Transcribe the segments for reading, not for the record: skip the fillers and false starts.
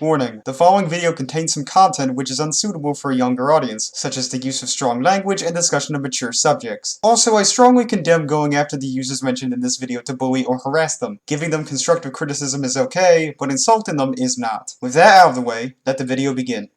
Warning, the following video contains some content which is unsuitable for a younger audience, such as the use of strong language and discussion of mature subjects. Also, I strongly condemn going after the users mentioned in this video to bully or harass them. Giving them constructive criticism is okay, but insulting them is not. With that out of the way, let the video begin.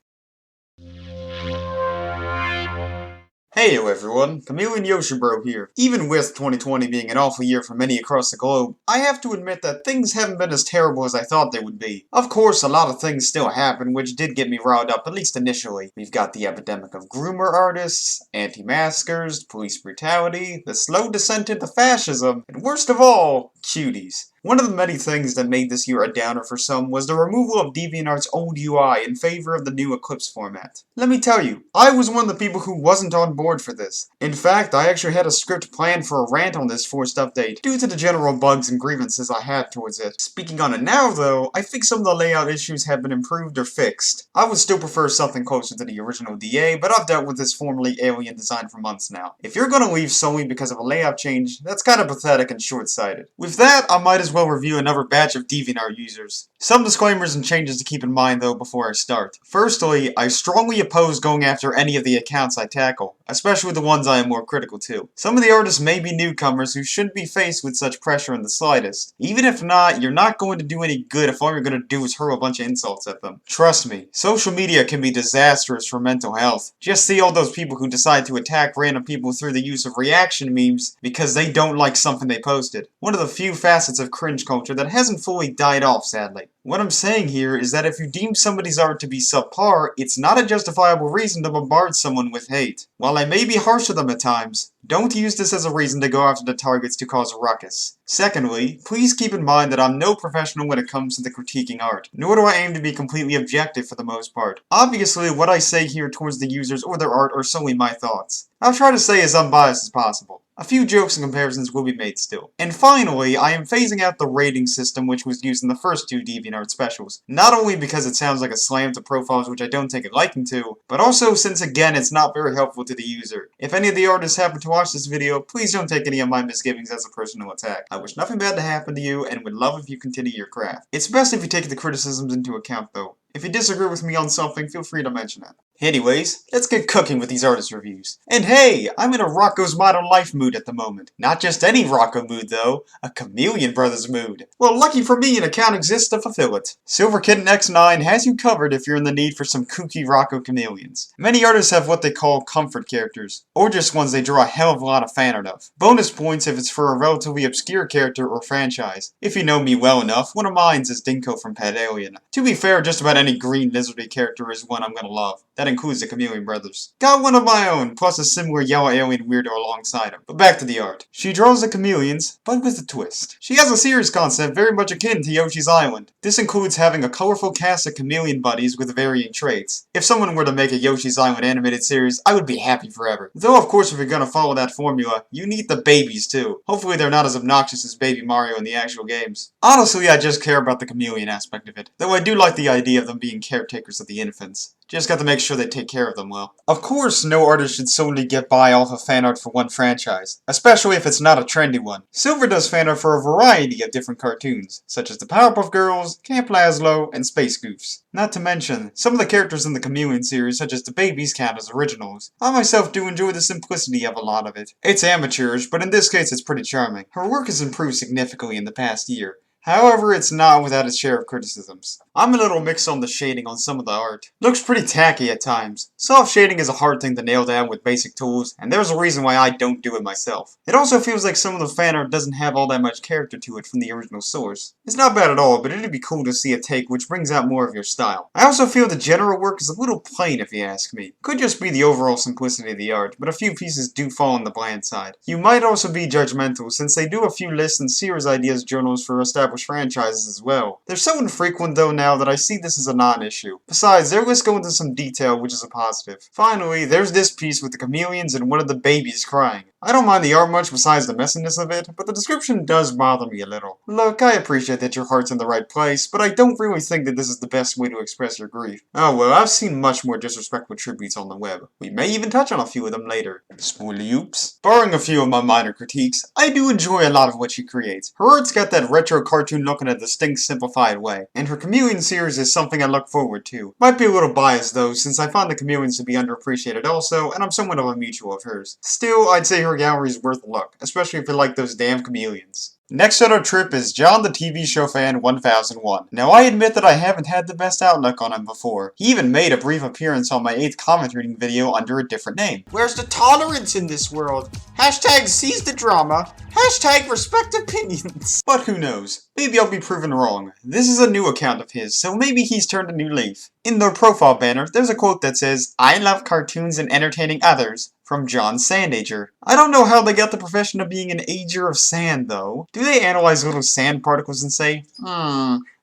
Heyo everyone, Chameleon Yoshi Bro here. Even with 2020 being an awful year for many across the globe, I have to admit that things haven't been as terrible as I thought they would be. Of course, a lot of things still happen, which did get me riled up, at least initially. We've got the epidemic of groomer artists, anti-maskers, police brutality, the slow descent into fascism, and worst of all, cuties. One of the many things that made this year a downer for some was the removal of DeviantART's old UI in favor of the new Eclipse format. Let me tell you, I was one of the people who wasn't on board for this. In fact, I actually had a script planned for a rant on this forced update, due to the general bugs and grievances I had towards it. Speaking on it now though, I think some of the layout issues have been improved or fixed. I would still prefer something closer to the original DA, but I've dealt with this formerly alien design for months now. If you're gonna leave solely because of a layout change, that's kinda pathetic and short-sighted. With that, I might as well review another batch of DeviantArt users. Some disclaimers and changes to keep in mind though before I start. Firstly, I strongly oppose going after any of the accounts I tackle, especially the ones I am more critical to. Some of the artists may be newcomers who shouldn't be faced with such pressure in the slightest. Even if not, you're not going to do any good if all you're going to do is hurl a bunch of insults at them. Trust me, social media can be disastrous for mental health. Just see all those people who decide to attack random people through the use of reaction memes because they don't like something they posted. One of the few facets of cringe culture that hasn't fully died off, sadly. What I'm saying here is that if you deem somebody's art to be subpar, it's not a justifiable reason to bombard someone with hate. While I may be harsh to them at times, don't use this as a reason to go after the targets to cause a ruckus. Secondly, please keep in mind that I'm no professional when it comes to the critiquing art, nor do I aim to be completely objective for the most part. Obviously, what I say here towards the users or their art are solely my thoughts. I'll try to stay as unbiased as possible. A few jokes and comparisons will be made still. And finally, I am phasing out the rating system which was used in the first two DeviantArt specials. Not only because it sounds like a slam to profiles which I don't take a liking to, but also since again it's not very helpful to the user. If any of the artists happen to watch this video, please don't take any of my misgivings as a personal attack. I wish nothing bad to happen to you and would love if you continue your craft. It's best if you take the criticisms into account though. If you disagree with me on something, feel free to mention it. Anyways, let's get cooking with these artist reviews. And hey, I'm in a Rocco's Modern Life mood at the moment. Not just any Rocco mood though, a Chameleon Brothers mood. Well, lucky for me, an account exists to fulfill it. Silver Kitten X9 has you covered if you're in the need for some kooky Rocco chameleons. Many artists have what they call comfort characters, or just ones they draw a hell of a lot of fan art of. Bonus points if it's for a relatively obscure character or franchise. If you know me well enough, one of mine is Dinko from Pet Alien. To be fair, just about any green lizardy character is one I'm gonna love. That includes the Chameleon Brothers. Got one of my own, plus a similar yellow alien weirdo alongside him. But back to the art. She draws the chameleons, but with a twist. She has a series concept very much akin to Yoshi's Island. This includes having a colorful cast of chameleon buddies with varying traits. If someone were to make a Yoshi's Island animated series, I would be happy forever. Though of course if you're gonna follow that formula, you need the babies too. Hopefully they're not as obnoxious as Baby Mario in the actual games. Honestly, I just care about the chameleon aspect of it. Though I do like the idea of them being caretakers of the infants. Just got to make sure they take care of them well. Of course, no artist should solely get by off of fan art for one franchise, especially if it's not a trendy one. Silver does fan art for a variety of different cartoons, such as the Powerpuff Girls, Camp Lazlo, and Space Goofs. Not to mention, some of the characters in the Chameleon series, such as the babies, count as originals. I myself do enjoy the simplicity of a lot of it. It's amateurish, but in this case it's pretty charming. Her work has improved significantly in the past year. However, it's not without its share of criticisms. I'm a little mixed on the shading on some of the art. Looks pretty tacky at times. Soft shading is a hard thing to nail down with basic tools, and there's a reason why I don't do it myself. It also feels like some of the fan art doesn't have all that much character to it from the original source. It's not bad at all, but it'd be cool to see a take which brings out more of your style. I also feel the general work is a little plain if you ask me. Could just be the overall simplicity of the art, but a few pieces do fall on the bland side. You might also be judgmental since they do a few lists and series ideas journals for established franchises as well. They're so infrequent though now that I see this as a non-issue. Besides, their lists go into some detail which is a positive. Finally, there's this piece with the chameleons and one of the babies crying. I don't mind the art much besides the messiness of it, but the description does bother me a little. Look, I appreciate that your heart's in the right place, but I don't really think that this is the best way to express your grief. Oh well, I've seen much more disrespectful tributes on the web. We may even touch on a few of them later. Spoiler oops. Barring a few of my minor critiques, I do enjoy a lot of what she creates. Her art's got that retro cartoon look in a distinct, simplified way, and her Chameleon series is something I look forward to. Might be a little biased though, since I find the Chameleons to be underappreciated also, and I'm somewhat of a mutual of hers. Still, I'd say her gallery is worth a look, especially if you like those damn chameleons. Next on our trip is John the TV show fan 1001. Now I admit that I haven't had the best outlook on him before. He even made a brief appearance on my 8th comment reading video under a different name. Where's the tolerance in this world? Hashtag seize the drama. Hashtag respect opinions. But who knows? Maybe I'll be proven wrong. This is a new account of his, so maybe he's turned a new leaf. In their profile banner, there's a quote that says, "I love cartoons and entertaining others," from John Sandager. I don't know how they got the profession of being an ager of sand, though. Do they analyze little sand particles and say,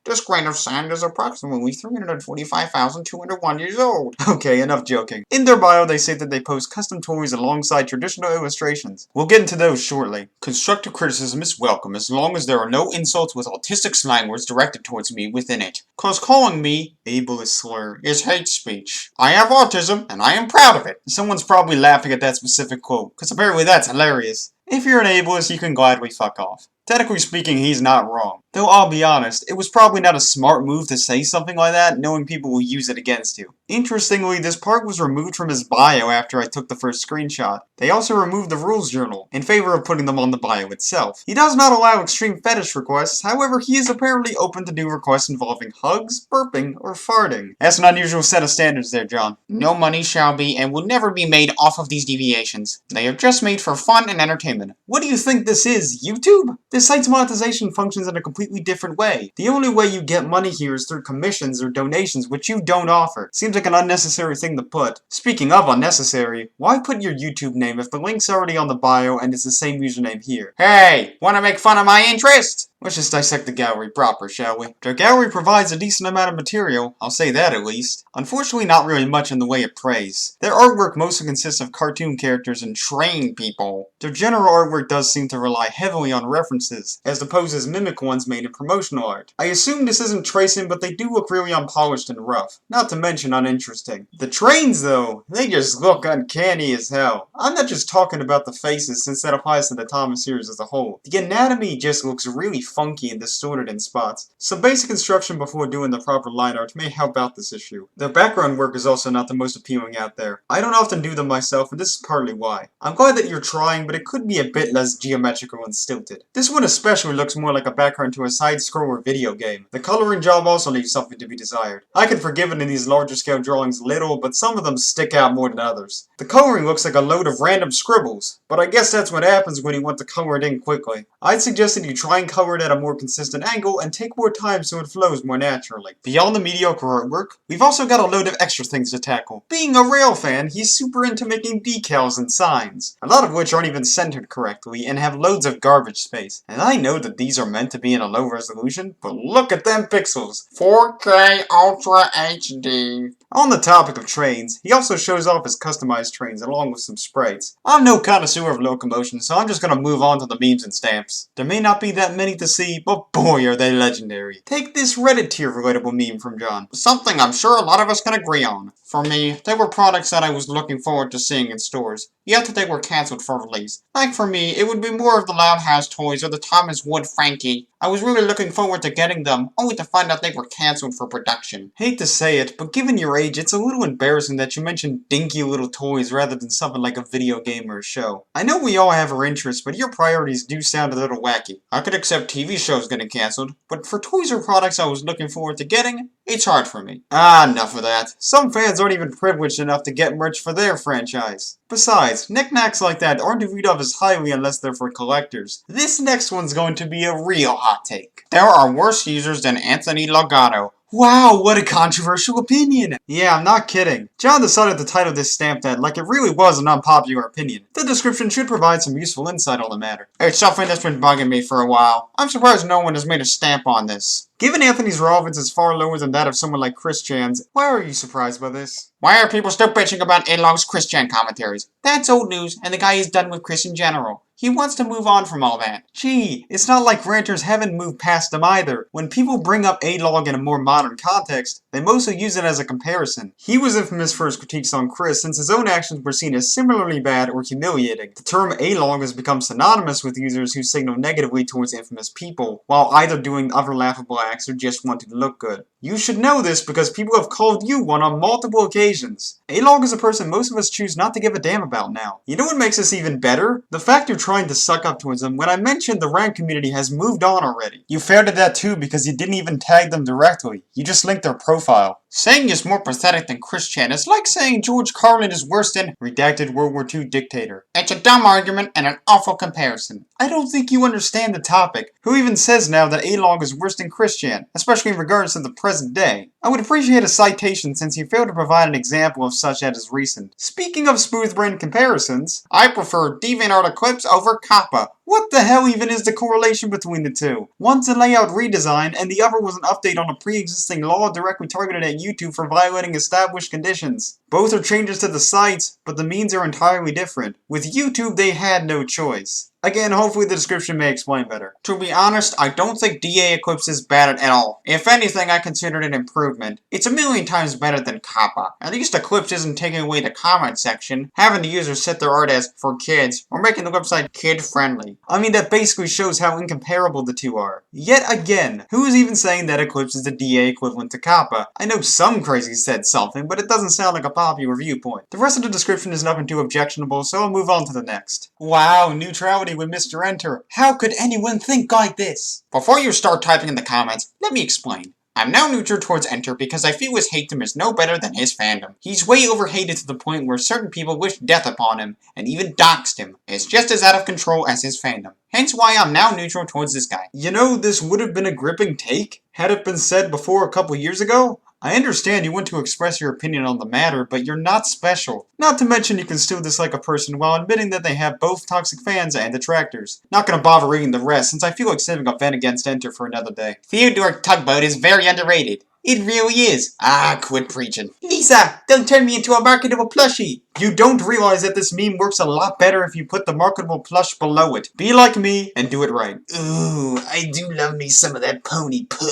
this grain of sand is approximately 345,201 years old. Okay, enough joking. In their bio, they say that they post custom toys alongside traditional illustrations. We'll get into those shortly. Constructive criticism is welcome as long as there are no insults with autistic slang words directed towards me within it. Cause calling me ableist slur is hate speech. I have autism, and I am proud of it. Someone's probably laughing at that specific quote, cause apparently that's hilarious. If you're an ableist, you can gladly fuck off. Technically speaking, he's not wrong. Though I'll be honest, it was probably not a smart move to say something like that, knowing people will use it against you. Interestingly, this part was removed from his bio after I took the first screenshot. They also removed the rules journal, in favor of putting them on the bio itself. He does not allow extreme fetish requests, however he is apparently open to do requests involving hugs, burping, or farting. That's an unusual set of standards there, John. No money shall be and will never be made off of these deviations. They are just made for fun and entertainment. What do you think this is, YouTube? This site's monetization functions in a completely different way. The only way you get money here is through commissions or donations, which you don't offer. Seems like an unnecessary thing to put. Speaking of unnecessary, why put your YouTube name if the link's already on the bio and it's the same username here? Hey, wanna make fun of my interest? Let's just dissect the gallery proper, shall we? Their gallery provides a decent amount of material, I'll say that at least. Unfortunately, not really much in the way of praise. Their artwork mostly consists of cartoon characters and trained people. Their general artwork does seem to rely heavily on references, as opposed to mimic ones made in promotional art. I assume this isn't tracing, but they do look really unpolished and rough, not to mention uninteresting. The trains, though, they just look uncanny as hell. I'm not just talking about the faces, since that applies to the Thomas series as a whole. The anatomy just looks really funky and distorted in spots. Some basic instruction before doing the proper line art may help out this issue. Their background work is also not the most appealing out there. I don't often do them myself, and this is partly why. I'm glad that you're trying, but it could be a bit less geometrical and stilted. This one especially looks more like a background to a side-scroller video game. The coloring job also leaves something to be desired. I can forgive it in these larger scale drawings a little, but some of them stick out more than others. The coloring looks like a load of random scribbles, but I guess that's what happens when you want to color it in quickly. I'd suggest that you try and color it at a more consistent angle and take more time so it flows more naturally. Beyond the mediocre artwork, we've also got a load of extra things to tackle. Being a rail fan, he's super into making decals and signs, a lot of which aren't even centered correctly and have loads of garbage space. And I know that these are meant to be in a low resolution, but look at them pixels! 4K Ultra HD! On the topic of trains, he also shows off his customized trains along with some sprites. I'm no connoisseur of Locomotion, so I'm just gonna move on to the memes and stamps. There may not be that many to see, but boy are they legendary. Take this Reddit tier relatable meme from John. Something I'm sure a lot of us can agree on. For me, they were products that I was looking forward to seeing in stores, yet they were cancelled for release. Like for me, it would be more of the Loud House toys or the Thomas Wood Frankie. I was really looking forward to getting them, only to find out they were cancelled for production. Hate to say it, but given your age, it's a little embarrassing that you mentioned dinky little toys rather than something like a video game or a show. I know we all have our interests, but your priorities do sound a little wacky. I could accept TV shows getting cancelled, but for toys or products I was looking forward to getting, it's hard for me. Enough of that. Some fans aren't even privileged enough to get merch for their franchise. Besides, knickknacks like that aren't viewed of as highly unless they're for collectors. This next one's going to be a real hot take. There are worse users than Anthony Logano, Wow, what a controversial opinion! Yeah, I'm not kidding. John decided to title this stamp that like it really was an unpopular opinion. The description should provide some useful insight on the matter. It's something that's been bugging me for a while. I'm surprised no one has made a stamp on this. Given Anthony's relevance is far lower than that of someone like Chris Chan's, why are you surprised by this? Why are people still bitching about A-Log's Chris Chan commentaries? That's old news, and the guy is done with Chris in general. He wants to move on from all that. Gee, it's not like ranters haven't moved past them either. When people bring up A-Log in a more modern context, they mostly use it as a comparison. He was infamous for his critiques on Chris since his own actions were seen as similarly bad or humiliating. The term A-Log has become synonymous with users who signal negatively towards infamous people, while either doing other laughable acts or just wanting to look good. You should know this because people have called you one on multiple occasions. A-Log is a person most of us choose not to give a damn about now. You know what makes this even better? The fact you're trying to suck up towards them when I mentioned the rank community has moved on already. You failed at that too because you didn't even tag them directly. You just linked their profile. Saying is more pathetic than Chris Chan is like saying George Carlin is worse than redacted World War II dictator. It's a dumb argument and an awful comparison. I don't think you understand the topic. Who even says now that A-Log is worse than Chris Chan, especially in regards to the present day? I would appreciate a citation since you failed to provide an example of such that is recent. Speaking of smooth-brained comparisons, I prefer DeviantArt Eclipse over Kappa. What the hell even is the correlation between the two? One's a layout redesign, and the other was an update on a pre-existing law directly targeted at YouTube for violating established conditions. Both are changes to the sites, but the means are entirely different. With YouTube, they had no choice. Again, hopefully the description may explain better. To be honest, I don't think DA Eclipse is bad at all. If anything, I consider it an improvement. It's a million times better than Kappa. At least Eclipse isn't taking away the comment section, having the users set their art as for kids, or making the website kid-friendly. I mean, that basically shows how incomparable the two are. Yet again, who is even saying that Eclipse is the DA equivalent to Kappa? I know some crazy said something, but it doesn't sound like a popular viewpoint. The rest of the description is nothing too objectionable, so I'll move on to the next. Wow, neutrality with Mr. Enter. How could anyone think like this? Before you start typing in the comments, let me explain. I'm now neutral towards Enter because I feel his hateum is no better than his fandom. He's way overhated to the point where certain people wish death upon him, and even doxed him. It's just as out of control as his fandom. Hence why I'm now neutral towards this guy. You know, this would have been a gripping take, had it been said before a couple years ago. I understand you want to express your opinion on the matter, but you're not special. Not to mention you can still dislike a person while admitting that they have both toxic fans and detractors. Not gonna bother reading the rest since I feel like saving a vent against Enter for another day. Theodore Tugboat is very underrated. It really is. Ah, quit preaching. Lisa, don't turn me into a marketable plushie. You don't realize that this meme works a lot better if you put the marketable plush below it. Be like me and do it right. Ooh, I do love me some of that pony puh.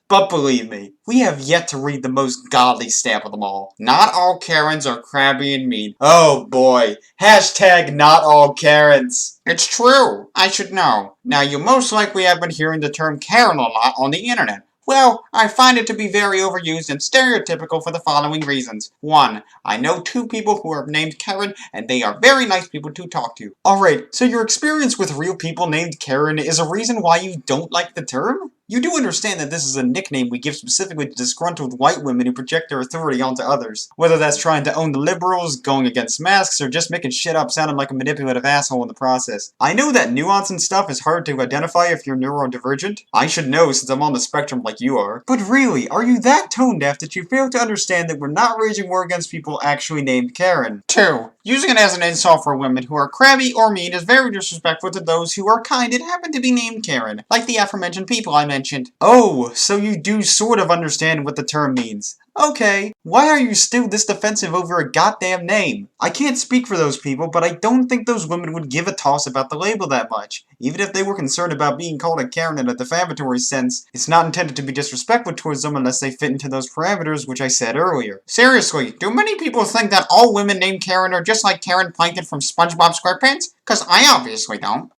But believe me, we have yet to read the most godly stamp of them all. Not all Karens are crabby and mean. Oh boy. Hashtag not all Karens. It's true. I should know. Now you most likely have been hearing the term Karen a lot on the internet. Well, I find it to be very overused and stereotypical for the following reasons. 1. I know 2 people who are named Karen, and they are very nice people to talk to. Alright, so your experience with real people named Karen is a reason why you don't like the term? You do understand that this is a nickname we give specifically to disgruntled white women who project their authority onto others. Whether that's trying to own the liberals, going against masks, or just making shit up sounding like a manipulative asshole in the process. I know that nuance and stuff is hard to identify if you're neurodivergent. I should know since I'm on the spectrum like you are. But really, are you that tone deaf that you fail to understand that we're not waging war against people actually named Karen? 2. Using it as an insult for women who are crabby or mean is very disrespectful to those who are kind and happen to be named Karen, like the aforementioned people I mentioned. Oh, so you do sort of understand what the term means. Okay, why are you still this defensive over a goddamn name? I can't speak for those people, but I don't think those women would give a toss about the label that much. Even if they were concerned about being called a Karen in a defamatory sense, it's not intended to be disrespectful towards them unless they fit into those parameters which I said earlier. Seriously, do many people think that all women named Karen are just like Karen Plankton from SpongeBob SquarePants? Cause I obviously don't.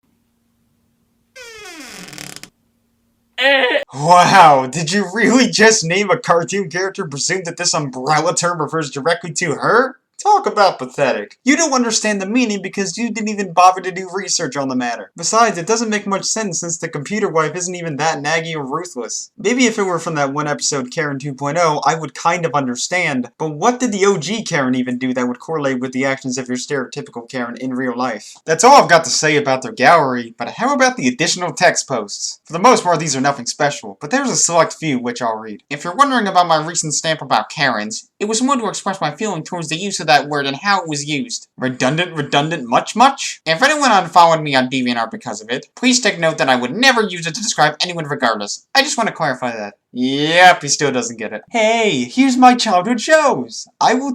Wow, did you really just name a cartoon character presumed that this umbrella term refers directly to her? Talk about pathetic. You don't understand the meaning because you didn't even bother to do research on the matter. Besides, it doesn't make much sense since the computer wife isn't even that naggy or ruthless. Maybe if it were from that one episode Karen 2.0, I would kind of understand, but what did the OG Karen even do that would correlate with the actions of your stereotypical Karen in real life? That's all I've got to say about their gallery, but how about the additional text posts? For the most part, these are nothing special, but there's a select few which I'll read. If you're wondering about my recent stamp about Karens, it was more to express my feeling towards the use of that word and how it was used. Redundant, much? If anyone unfollowed me on DeviantArt because of it, please take note that I would never use it to describe anyone regardless. I just want to clarify that. Yep, he still doesn't get it. Hey, here's my childhood shows! I will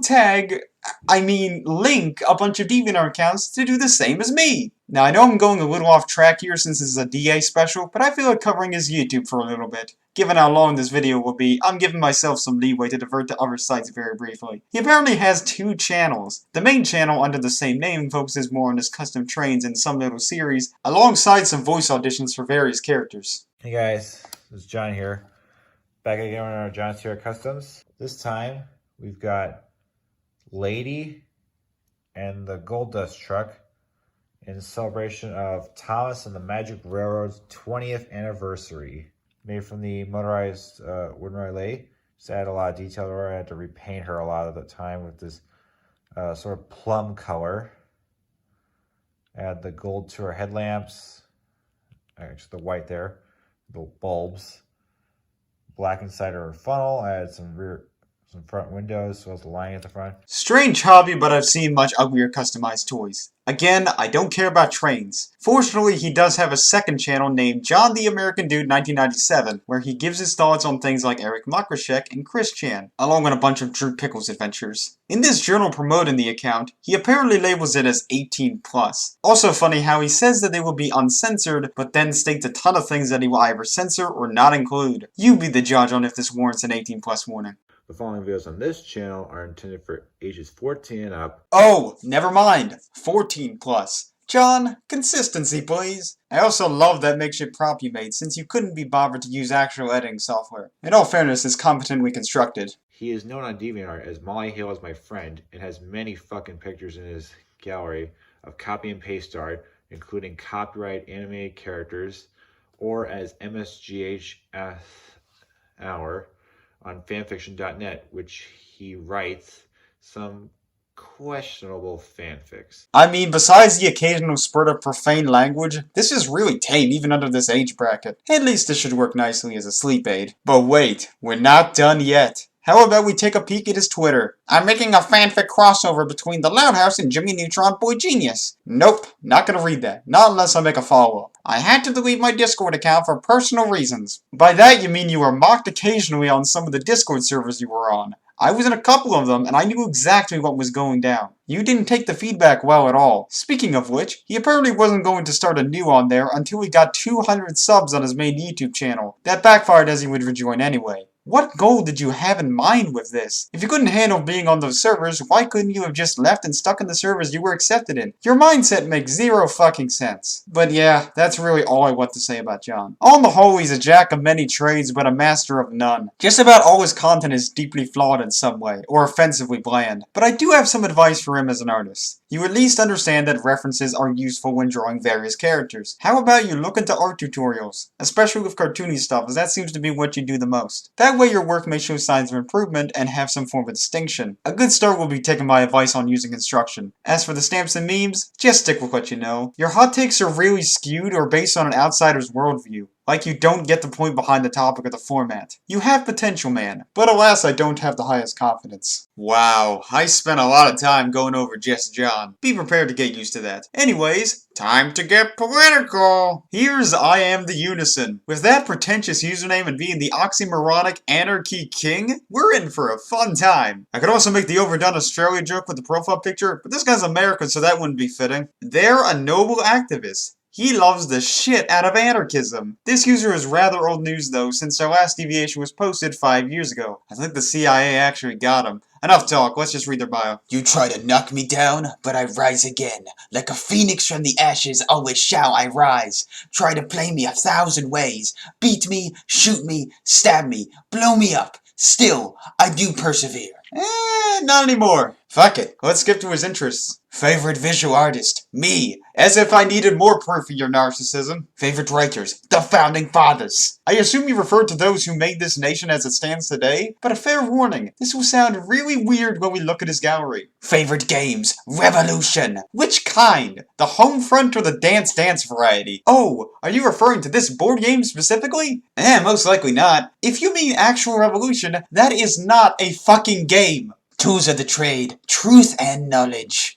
link a bunch of DeviantArt accounts to do the same as me. Now, I know I'm going a little off track here since this is a DA special, but I feel like covering his YouTube for a little bit. Given how long this video will be, I'm giving myself some leeway to divert to other sites very briefly. He apparently has 2 channels. The main channel, under the same name, focuses more on his custom trains and some little series, alongside some voice auditions for various characters. Hey guys, this is John here. Back again on our John's Here Customs. This time, we've got Lady and the Gold Dust Truck in celebration of Thomas and the Magic Railroad's 20th anniversary. Made from the motorized wooden relay. Just add a lot of detail to her. I had to repaint her a lot of the time with this sort of plum color. Add the gold to her headlamps. Actually, the white there. The bulbs. Black inside her funnel. Add some front windows, as well as the lining at the front. Strange hobby, but I've seen much uglier customized toys. Again, I don't care about trains. Fortunately, he does have a second channel named John the American Dude 1997, where he gives his thoughts on things like Eric Makrashek and Chris Chan, along with a bunch of Drew Pickles adventures. In this journal promoting the account, he apparently labels it as 18+. Also funny how he says that they will be uncensored, but then states a ton of things that he will either censor or not include. You be the judge on if this warrants an 18+ warning. The following videos on this channel are intended for ages 14 and up. Oh, never mind. 14+. John, consistency please. I also love that makeshift prop you made since you couldn't be bothered to use actual editing software. In all fairness, it's competently constructed. He is known on DeviantArt as Molly Hale is my friend and has many fucking pictures in his gallery of copy and paste art, including copyright animated characters, or as MSGH Hour on fanfiction.net, which he writes some questionable fanfics. I mean, besides the occasional spurt of profane language, this is really tame even under this age bracket. At least this should work nicely as a sleep aid. But wait, we're not done yet. How about we take a peek at his Twitter? I'm making a fanfic crossover between The Loud House and Jimmy Neutron Boy Genius. Nope, not gonna read that. Not unless I make a follow-up. I had to delete my Discord account for personal reasons. By that you mean you were mocked occasionally on some of the Discord servers you were on. I was in a couple of them, and I knew exactly what was going down. You didn't take the feedback well at all. Speaking of which, he apparently wasn't going to start a new on there until he got 200 subs on his main YouTube channel. That backfired as he would rejoin anyway. What goal did you have in mind with this? If you couldn't handle being on those servers, why couldn't you have just left and stuck in the servers you were accepted in? Your mindset makes zero fucking sense. But yeah, that's really all I want to say about John. On the whole, he's a jack of many trades, but a master of none. Just about all his content is deeply flawed in some way, or offensively bland. But I do have some advice for him as an artist. You at least understand that references are useful when drawing various characters. How about you look into art tutorials? Especially with cartoony stuff, as that seems to be what you do the most. That way your work may show signs of improvement and have some form of distinction. A good start will be taking my advice on using construction. As for the stamps and memes, just stick with what you know. Your hot takes are really skewed or based on an outsider's worldview. Like you don't get the point behind the topic or the format. You have potential, man, but alas I don't have the highest confidence. Wow, I spent a lot of time going over just John. Be prepared to get used to that. Anyways, time to get political! Here's I Am the Unison. With that pretentious username and being the oxymoronic Anarchy King, we're in for a fun time. I could also make the overdone Australia joke with the profile picture, but this guy's American so that wouldn't be fitting. They're a noble activist. He loves the shit out of anarchism. This user is rather old news though, since their last deviation was posted 5 years ago. I think the CIA actually got him. Enough talk, let's just read their bio. You try to knock me down, but I rise again. Like a phoenix from the ashes, always shall I rise. Try to play me 1,000 ways. Beat me, shoot me, stab me, blow me up. Still, I do persevere. Not anymore. Fuck it. Let's skip to his interests. Favorite visual artist? Me. As if I needed more proof of your narcissism. Favorite writers? The Founding Fathers. I assume you referred to those who made this nation as it stands today, but a fair warning, this will sound really weird when we look at his gallery. Favorite games? Revolution. Which kind? The home front or the Dance Dance variety? Oh, are you referring to this board game specifically? Most likely not. If you mean actual Revolution, that is not a fucking game. Tools of the trade, truth and knowledge.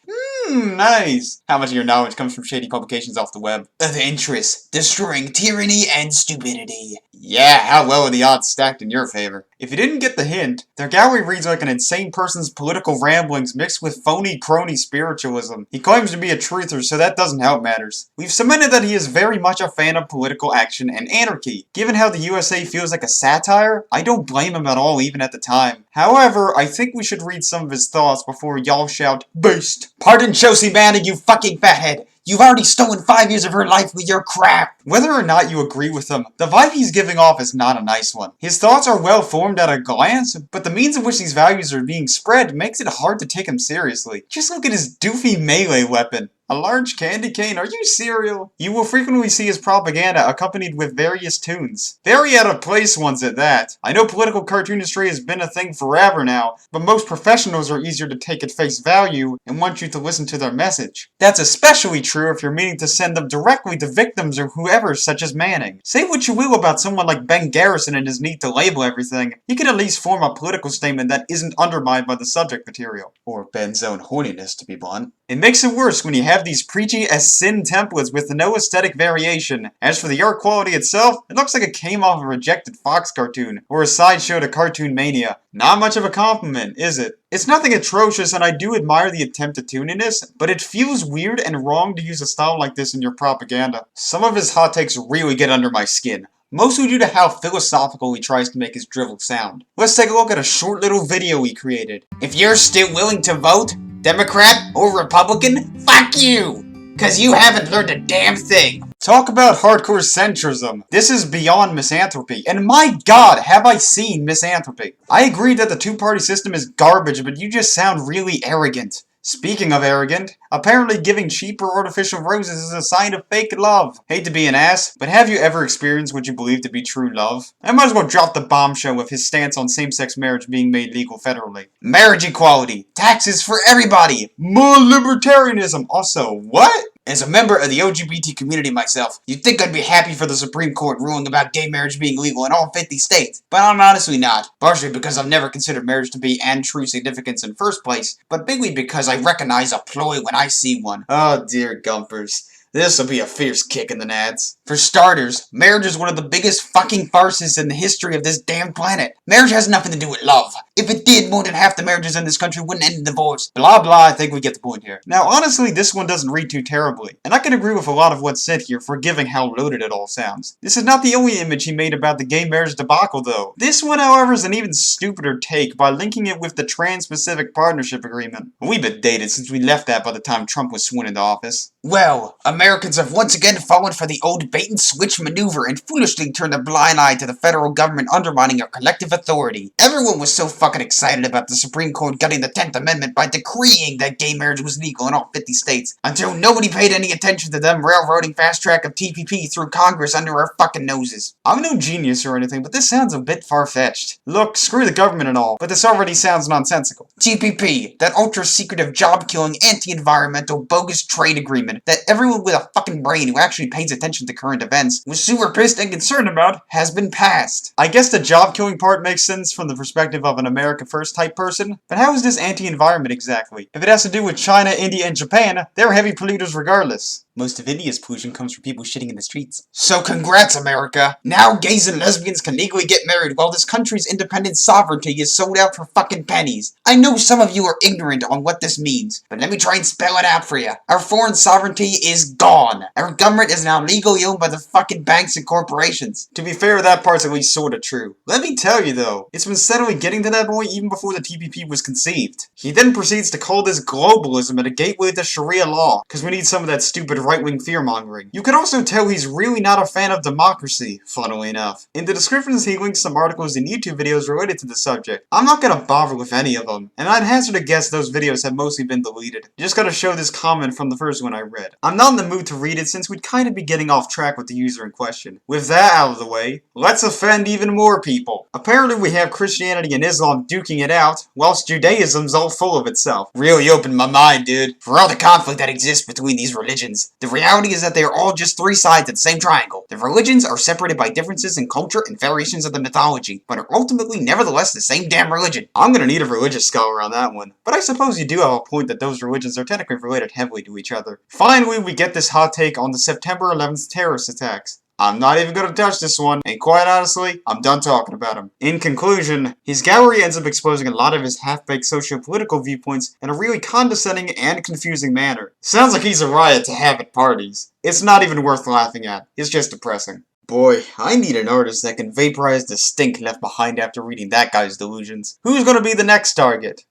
Nice. How much of your knowledge comes from shady publications off the web? Of interest, destroying tyranny and stupidity. Yeah, how well are the odds stacked in your favor? If you didn't get the hint, their gallery reads like an insane person's political ramblings mixed with phony crony spiritualism. He claims to be a truther, so that doesn't help matters. We've cemented that he is very much a fan of political action and anarchy. Given how the USA feels like a satire, I don't blame him at all even at the time. However, I think we should read some of his thoughts before y'all shout, Beast! Pardon Chelsea Manning, you fucking fathead! You've already stolen 5 years of her life with your crap! Whether or not you agree with him, the vibe he's giving off is not a nice one. His thoughts are well formed at a glance, but the means in which these values are being spread makes it hard to take him seriously. Just look at his doofy melee weapon. A large candy cane? Are you serial? You will frequently see his propaganda accompanied with various tunes. Very out of place ones at that. I know political cartoonistry has been a thing forever now, but most professionals are easier to take at face value and want you to listen to their message. That's especially true if you're meaning to send them directly to victims or whoever such as Manning. Say what you will about someone like Ben Garrison and his need to label everything, he could at least form a political statement that isn't undermined by the subject material. Or Ben's own horniness, to be blunt. It makes it worse when you have these preachy as sin templates with no aesthetic variation. As for the art quality itself, it looks like it came off a rejected Fox cartoon, or a sideshow to Cartoon Mania. Not much of a compliment, is it? It's nothing atrocious and I do admire the attempt at tuniness, but it feels weird and wrong to use a style like this in your propaganda. Some of his hot takes really get under my skin. Mostly due to how philosophical he tries to make his drivel sound. Let's take a look at a short little video he created. If you're still willing to vote, Democrat or Republican, fuck you! Cause you haven't learned a damn thing. Talk about hardcore centrism. This is beyond misanthropy, and my god, have I seen misanthropy. I agree that the two-party system is garbage, but you just sound really arrogant. Speaking of arrogant, apparently giving cheaper artificial roses is a sign of fake love. Hate to be an ass, but have you ever experienced what you believe to be true love? I might as well drop the bombshell with his stance on same-sex marriage being made legal federally. Marriage equality, taxes for everybody, more libertarianism. Also, what? As a member of the LGBT community myself, you'd think I'd be happy for the Supreme Court ruling about gay marriage being legal in all 50 states, but I'm honestly not. Partially because I've never considered marriage to be an true significance in the first place, but bigly because I recognize a ploy when I see one. Oh dear gumpers. This'll be a fierce kick in the nads. For starters, marriage is one of the biggest fucking farces in the history of this damn planet. Marriage has nothing to do with love. If it did, more than half the marriages in this country wouldn't end in divorce. Blah blah, I think we get the point here. Now honestly, this one doesn't read too terribly, and I can agree with a lot of what's said here, forgiving how loaded it all sounds. This is not the only image he made about the gay marriage debacle though. This one however is an even stupider take by linking it with the Trans-Pacific Partnership Agreement. We've been dated since we left that by the time Trump was sworn into office. Well, Americans have once again fallen for the old bait-and-switch maneuver and foolishly turned a blind eye to the federal government undermining our collective authority. Everyone was so fucking excited about the Supreme Court gutting the 10th Amendment by decreeing that gay marriage was legal in all 50 states, until nobody paid any attention to them railroading fast track of TPP through Congress under our fucking noses. I'm no genius or anything, but this sounds a bit far-fetched. Look, screw the government and all, but this already sounds nonsensical. TPP, that ultra-secretive, job-killing, anti-environmental, bogus trade agreement that everyone with a fucking brain who actually pays attention to current events was super pissed and concerned about, has been passed. I guess the job-killing part makes sense from the perspective of an America First type person, but how is this anti-environment exactly? If it has to do with China, India, and Japan, they're heavy polluters regardless. Most of India's pollution comes from people shitting in the streets. So congrats, America! Now gays and lesbians can legally get married while this country's independent sovereignty is sold out for fucking pennies. I know some of you are ignorant on what this means, but let me try and spell it out for you. Our foreign sovereignty is gone. Our government is now legally owned by the fucking banks and corporations. To be fair, that part's at least sorta true. Let me tell you though, it's been steadily getting to that point even before the TPP was conceived. He then proceeds to call this globalism and a gateway to Sharia law, cause we need some of that stupid right-wing fear-mongering. You can also tell he's really not a fan of democracy, funnily enough. In the descriptions he links some articles and YouTube videos related to the subject. I'm not gonna bother with any of them, and I'd hazard a guess those videos have mostly been deleted. Just gotta show this comment from the first one I read. I'm not in the mood to read it since we'd kinda be getting off track with the user in question. With that out of the way, let's offend even more people. Apparently we have Christianity and Islam duking it out, whilst Judaism's all full of itself. Really opened my mind, dude. For all the conflict that exists between these religions, the reality is that they are all just three sides of the same triangle. The religions are separated by differences in culture and variations of the mythology, but are ultimately nevertheless the same damn religion. I'm gonna need a religious scholar on that one, but I suppose you do have a point that those religions are technically related heavily to each other. Finally, we get this hot take on the September 11th terrorist attacks. I'm not even gonna touch this one, and quite honestly, I'm done talking about him. In conclusion, his gallery ends up exposing a lot of his half-baked socio-political viewpoints in a really condescending and confusing manner. Sounds like he's a riot to have at parties. It's not even worth laughing at, it's just depressing. Boy, I need an artist that can vaporize the stink left behind after reading that guy's delusions. Who's gonna be the next target?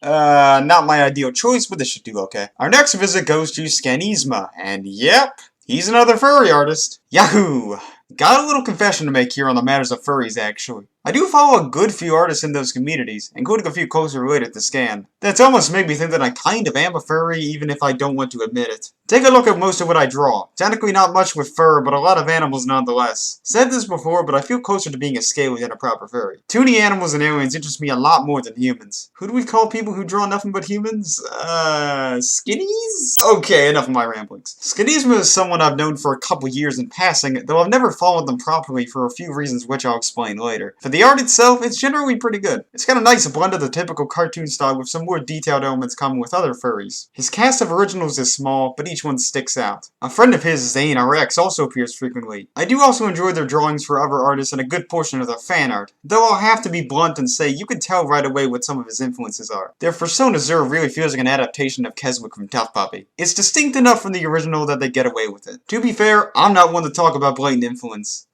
Not my ideal choice, but this should do okay. Our next visit goes to Scanisma, and yep, he's another furry artist. Yahoo! Got a little confession to make here on the matters of furries, actually. I do follow a good few artists in those communities, including a few closely related to Scan. That's almost made me think that I kind of am a furry, even if I don't want to admit it. Take a look at most of what I draw. Technically not much with fur, but a lot of animals nonetheless. Said this before, but I feel closer to being a scaly than a proper furry. Toony animals and aliens interest me a lot more than humans. Who do we call people who draw nothing but humans? Skinnies? Okay, enough of my ramblings. Scanisma is someone I've known for a couple years in passing, though I've never followed them properly for a few reasons which I'll explain later. For the art itself, it's generally pretty good. It's got a nice blend of the typical cartoon style with some more detailed elements common with other furries. His cast of originals is small, but each one sticks out. A friend of his, ZaneRX, also appears frequently. I do also enjoy their drawings for other artists and a good portion of their fan art, though I'll have to be blunt and say you can tell right away what some of his influences are. Their Persona Zero really feels like an adaptation of Keswick from Tough Puppy. It's distinct enough from the original that they get away with it. To be fair, I'm not one to talk about blatant influence.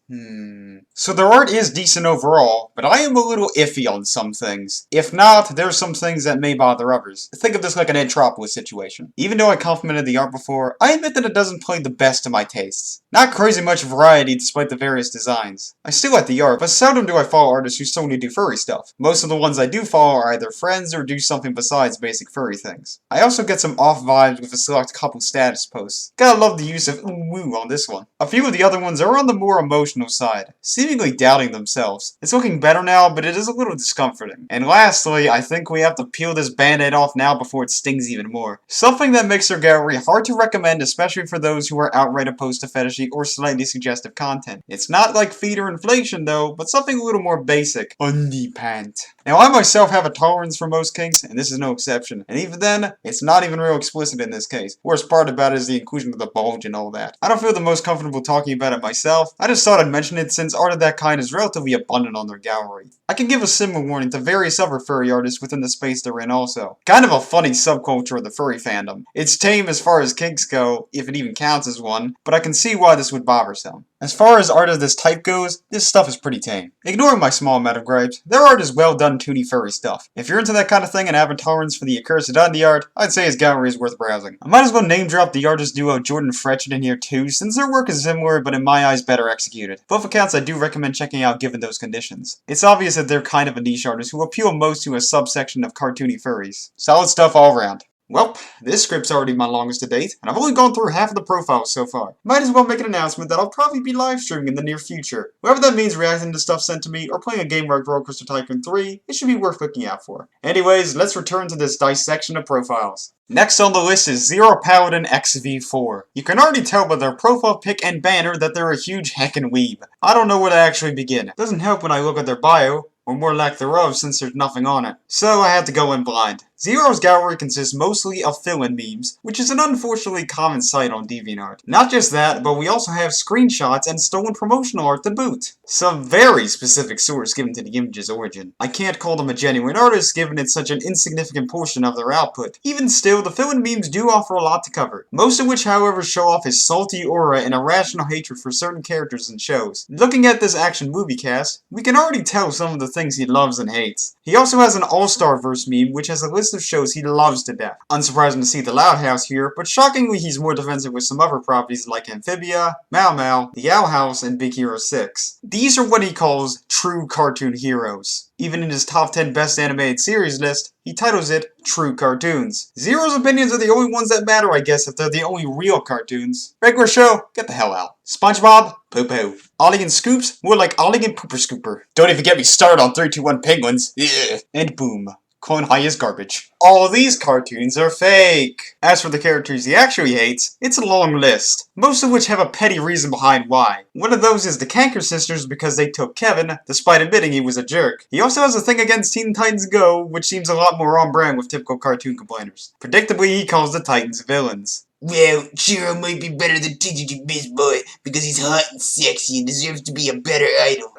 So their art is decent overall, but I am a little iffy on some things. If not, there's some things that may bother others. Think of this like an Entropolis situation. Even though I complimented the art before, I admit that it doesn't play the best to my tastes. Not crazy much variety despite the various designs. I still like the art, but seldom do I follow artists who solely do furry stuff. Most of the ones I do follow are either friends or do something besides basic furry things. I also get some off vibes with a select couple status posts. Gotta love the use of woo on this one. A few of the other ones are on the more emotional side, seemingly doubting themselves. It's looking better now, but it is a little discomforting. And lastly, I think we have to peel this band-aid off now before it stings even more. Something that makes their gallery hard to recommend, especially for those who are outright opposed to fetishy or slightly suggestive content. It's not like feed or inflation though, but something a little more basic. Undie pant. Now I myself have a tolerance for most kinks, and this is no exception. And even then, it's not even real explicit in this case. Worst part about it is the inclusion of the bulge and all that. I don't feel the most comfortable talking about it myself. I just thought I'd mention it since art of that kind is relatively abundant on their gallery. I can give a similar warning to various other furry artists within the space they're in also. Kind of a funny subculture of the furry fandom. It's tame as far as kinks go, if it even counts as one, but I can see why this would bother some. As far as art of this type goes, this stuff is pretty tame. Ignoring my small amount of gripes, their art is well done toony furry stuff. If you're into that kind of thing and have a tolerance for the accursed undie art, I'd say his gallery is worth browsing. I might as well name drop the artist duo Jordan Fretched in here too, since their work is similar but in my eyes better executed. Both accounts I do recommend checking out given those conditions. It's obvious that they're kind of a niche artist who appeal most to a subsection of cartoony furries. Solid stuff all around. Well, this script's already my longest to date, and I've only gone through half of the profiles so far. Might as well make an announcement that I'll probably be live streaming in the near future. Whether that means reacting to stuff sent to me, or playing a game like Roller Coaster Tycoon 3, it should be worth looking out for. Anyways, let's return to this dissection of profiles. Next on the list is Zero Paladin XV4. You can already tell by their profile pic and banner that they're a huge heckin' weeb. I don't know where to actually begin. Doesn't help when I look at their bio, or more lack thereof since there's nothing on it. So I had to go in blind. Zero's gallery consists mostly of fill-in memes, which is an unfortunately common sight on DeviantArt. Not just that, but we also have screenshots and stolen promotional art to boot. Some very specific source given to the image's origin. I can't call them a genuine artist given it's such an insignificant portion of their output. Even still, the fill-in memes do offer a lot to cover. Most of which, however, show off his salty aura and irrational hatred for certain characters and shows. Looking at this action movie cast, we can already tell some of the things he loves and hates. He also has an all-star verse meme which has a list list of shows he loves to death. Unsurprising to see the Loud House here, but shockingly he's more defensive with some other properties like Amphibia, Mau Mau, The Owl House, and Big Hero 6. These are what he calls true cartoon heroes. Even in his top 10 best animated series list, he titles it True Cartoons. Zero's opinions are the only ones that matter, I guess, if they're the only real cartoons. Regular show, get the hell out. SpongeBob, poo-poo. Ollie and Scoops, more like Ollie and Pooper Scooper. Don't even get me started on 321 Penguins. Ugh. And boom. Coin high is garbage. All of these cartoons are fake. As for the characters he actually hates, it's a long list, most of which have a petty reason behind why. One of those is the Kanker sisters because they took Kevin, despite admitting he was a jerk. He also has a thing against Teen Titans Go, which seems a lot more on brand with typical cartoon complainers. Predictably, he calls the Titans villains. Well, Shiro might be better than TGG Beast Boy because he's hot and sexy and deserves to be a better idol.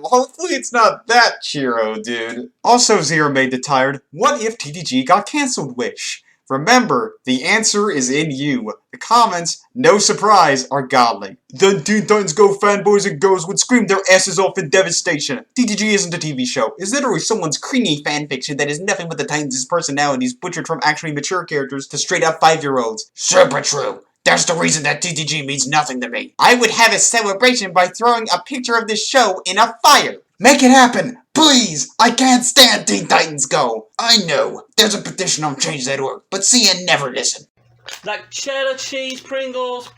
Hopefully it's not that Shiro, dude. Also, Zero made the tired, what if TTG got cancelled wish? Remember, the answer is in you. The comments, no surprise, are godly. The Teen Titans Go fanboys and girls would scream their asses off in devastation. TTG isn't a TV show. It's literally someone's creamy fanfiction that is nothing but the Titans' personalities butchered from actually mature characters to straight up 5-year-olds. Super true. That's the reason that TTG means nothing to me. I would have a celebration by throwing a picture of this show in a fire. Make it happen! Please! I can't stand Teen Titans Go! I know, there's a petition on change.org, but CN never listen. Like cheddar cheese Pringles,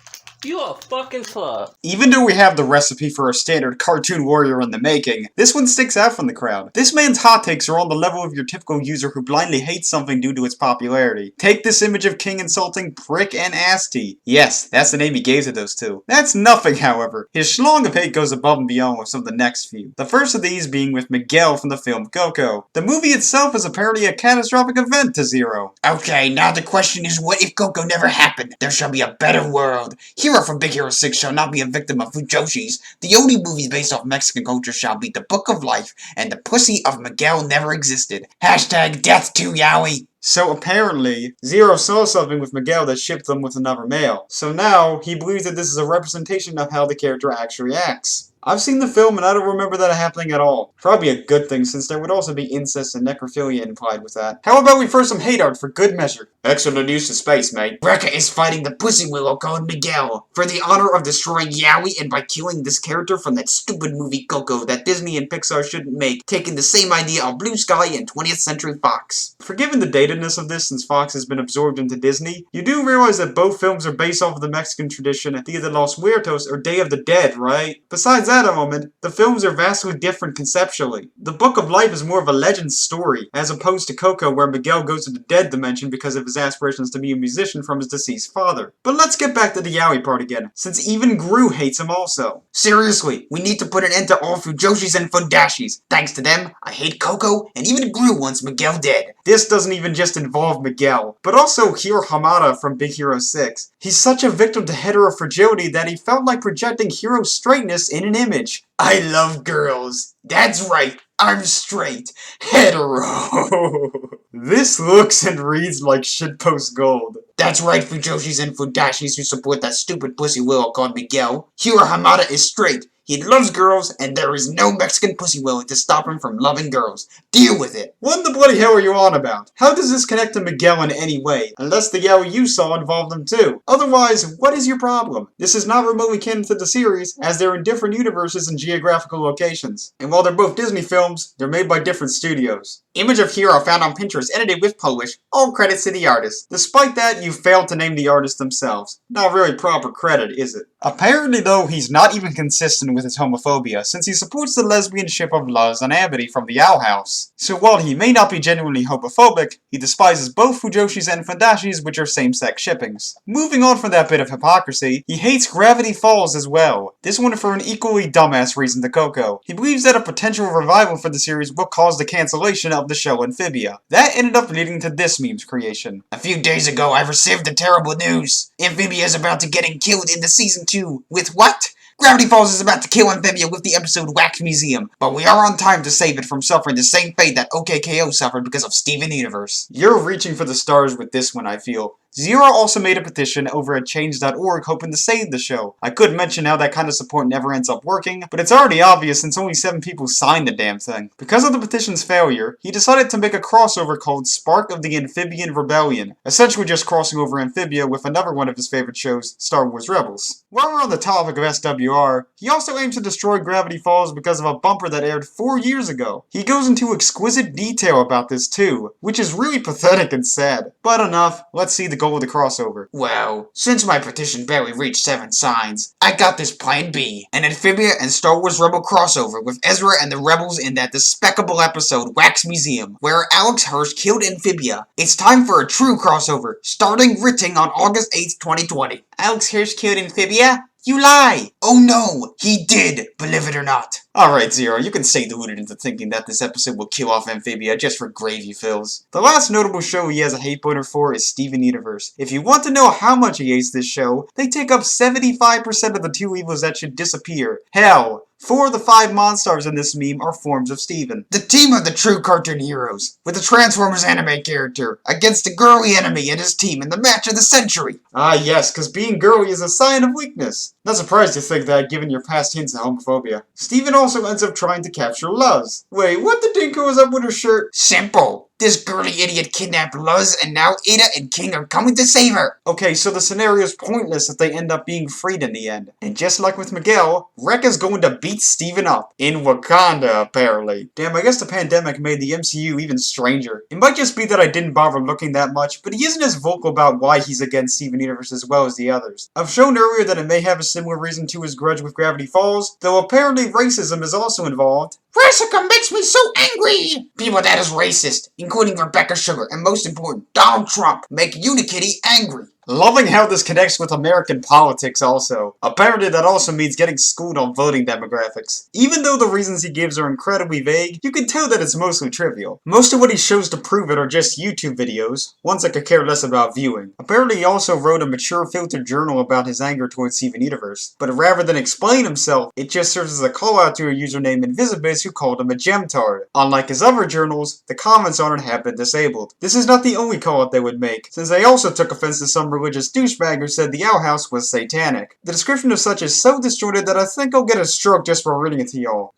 you a fucking slut. Even though we have the recipe for a standard cartoon warrior in the making, this one sticks out from the crowd. This man's hot takes are on the level of your typical user who blindly hates something due to its popularity. Take this image of King insulting Prick and Asti. Yes, that's the name he gave to those two. That's nothing, however. His schlong of hate goes above and beyond with some of the next few. The first of these being with Miguel from the film Coco. The movie itself is apparently a catastrophic event to Zero. Okay, now the question is, what if Coco never happened? There shall be a better world. Hero from Big Hero 6 shall not be a victim of Fujoshis. The only movies based off Mexican culture shall be The Book of Life, and the pussy of Miguel never existed. Hashtag death to Yowie. So apparently, Zero saw something with Miguel that shipped them with another male. So now, he believes that this is a representation of how the character actually acts. I've seen the film and I don't remember that happening at all. Probably a good thing since there would also be incest and necrophilia implied with that. How about we throw some hate art for good measure? Excellent use of space, mate. Rekka is fighting the pussy willow called Miguel for the honor of destroying Yowie and by killing this character from that stupid movie Coco that Disney and Pixar shouldn't make, taking the same idea of Blue Sky and 20th Century Fox. Forgiven the datedness of this since Fox has been absorbed into Disney, you do realize that both films are based off of the Mexican tradition Dia de los Muertos or Day of the Dead, right? Besides that element, the films are vastly different conceptually. The Book of Life is more of a legend story, as opposed to Coco where Miguel goes to the dead dimension because of his aspirations to be a musician from his deceased father. But let's get back to the Yowie part again, since even Gru hates him also. Seriously, we need to put an end to all Fujoshis and Fundashis. Thanks to them, I hate Coco, and even Gru wants Miguel dead. This doesn't even just involve Miguel, but also Hiro Hamada from Big Hero 6. He's such a victim to heterofragility that he felt like projecting Hiro's straightness in an image. I love girls. That's right, I'm straight. Hetero. This looks and reads like shitpost gold. That's right, Fujoshis and Fundashis who support that stupid pussy willow called Miguel. Hiro Hamada is straight. He loves girls, and there is no Mexican pussy willing to stop him from loving girls. Deal with it. What in the bloody hell are you on about? How does this connect to Miguel in any way? Unless the Yowie you saw involved him too. Otherwise, what is your problem? This is not remotely canon to the series, as they're in different universes and geographical locations. And while they're both Disney films, they're made by different studios. Image of Hiro found on Pinterest, edited with Polish. All credits to the artist. Despite that, you failed to name the artist themselves. Not really proper credit, is it? Apparently though, he's not even consistent with his homophobia, since he supports the lesbian ship of Luz and Amity from the Owl House. So while he may not be genuinely homophobic, he despises both Fujoshis and Fundashis, which are same-sex shippings. Moving on from that bit of hypocrisy, he hates Gravity Falls as well. This one for an equally dumbass reason to Coco. He believes that a potential revival for the series will cause the cancellation of the show Amphibia. That ended up leading to this meme's creation. A few days ago, I received the terrible news. Amphibia is about to get killed in the season 2. With what? Gravity Falls is about to kill Amphibia with the episode Wax Museum, but we are on time to save it from suffering the same fate that OKKO suffered because of Steven Universe. You're reaching for the stars with this one, I feel. Zero also made a petition over at change.org hoping to save the show. I could mention how that kind of support never ends up working, but it's already obvious since only 7 people signed the damn thing. Because of the petition's failure, he decided to make a crossover called Spark of the Amphibian Rebellion, essentially just crossing over Amphibia with another one of his favorite shows, Star Wars Rebels. While we're on the topic of SWR, he also aims to destroy Gravity Falls because of a bumper that aired 4 years ago. He goes into exquisite detail about this too, which is really pathetic and sad. But enough, let's see the goal of the crossover. Well, since my petition barely reached 7 signs, I got this plan B. An Amphibia and Star Wars Rebel crossover with Ezra and the Rebels in that despicable episode Wax Museum, where Alex Hirsch killed Amphibia. It's time for a true crossover, starting written on August 8th, 2020. Alex Hirsch killed Amphibia? You lie! Oh no, he did, believe it or not. Alright, Zero, you can stay deluded into thinking that this episode will kill off Amphibia just for gravy fills. The last notable show he has a hate boner for is Steven Universe. If you want to know how much he hates this show, they take up 75% of the 2 evils that should disappear. Hell, 4 of the 5 monsters in this meme are forms of Steven. The team of the true cartoon heroes, with the Transformers anime character, against the girly enemy and his team in the match of the century. Ah yes, cause being girly is a sign of weakness. Not surprised to think that given your past hints of homophobia. Steven also ends up trying to capture Luz. Wait, what the dinko is up with her shirt? Simple. This girly idiot kidnapped Luz, and now Ada and King are coming to save her. Okay, so the scenario's pointless if they end up being freed in the end. And just like with Miguel, Rekka's going to beat Steven up. In Wakanda, apparently. Damn, I guess the pandemic made the MCU even stranger. It might just be that I didn't bother looking that much, but he isn't as vocal about why he's against Steven Universe as well as the others. I've shown earlier that it may have a similar reason to his grudge with Gravity Falls, though apparently racism is also involved. Racism makes me so angry! People that is racist, including Rebecca Sugar, and most important, Donald Trump, make Unikitty angry. Loving how this connects with American politics also. Apparently that also means getting schooled on voting demographics. Even though the reasons he gives are incredibly vague, you can tell that it's mostly trivial. Most of what he shows to prove it are just YouTube videos, ones I could care less about viewing. Apparently he also wrote a mature filtered journal about his anger towards Steven Universe, but rather than explain himself, it just serves as a call out to a user named Invisibiz who called him a gemtard. Unlike his other journals, the comments on it have been disabled. This is not the only call out they would make, since they also took offense to some religious douchebag who said the Owl House was satanic. The description of such is so disjointed that I think I'll get a stroke just for reading it to y'all.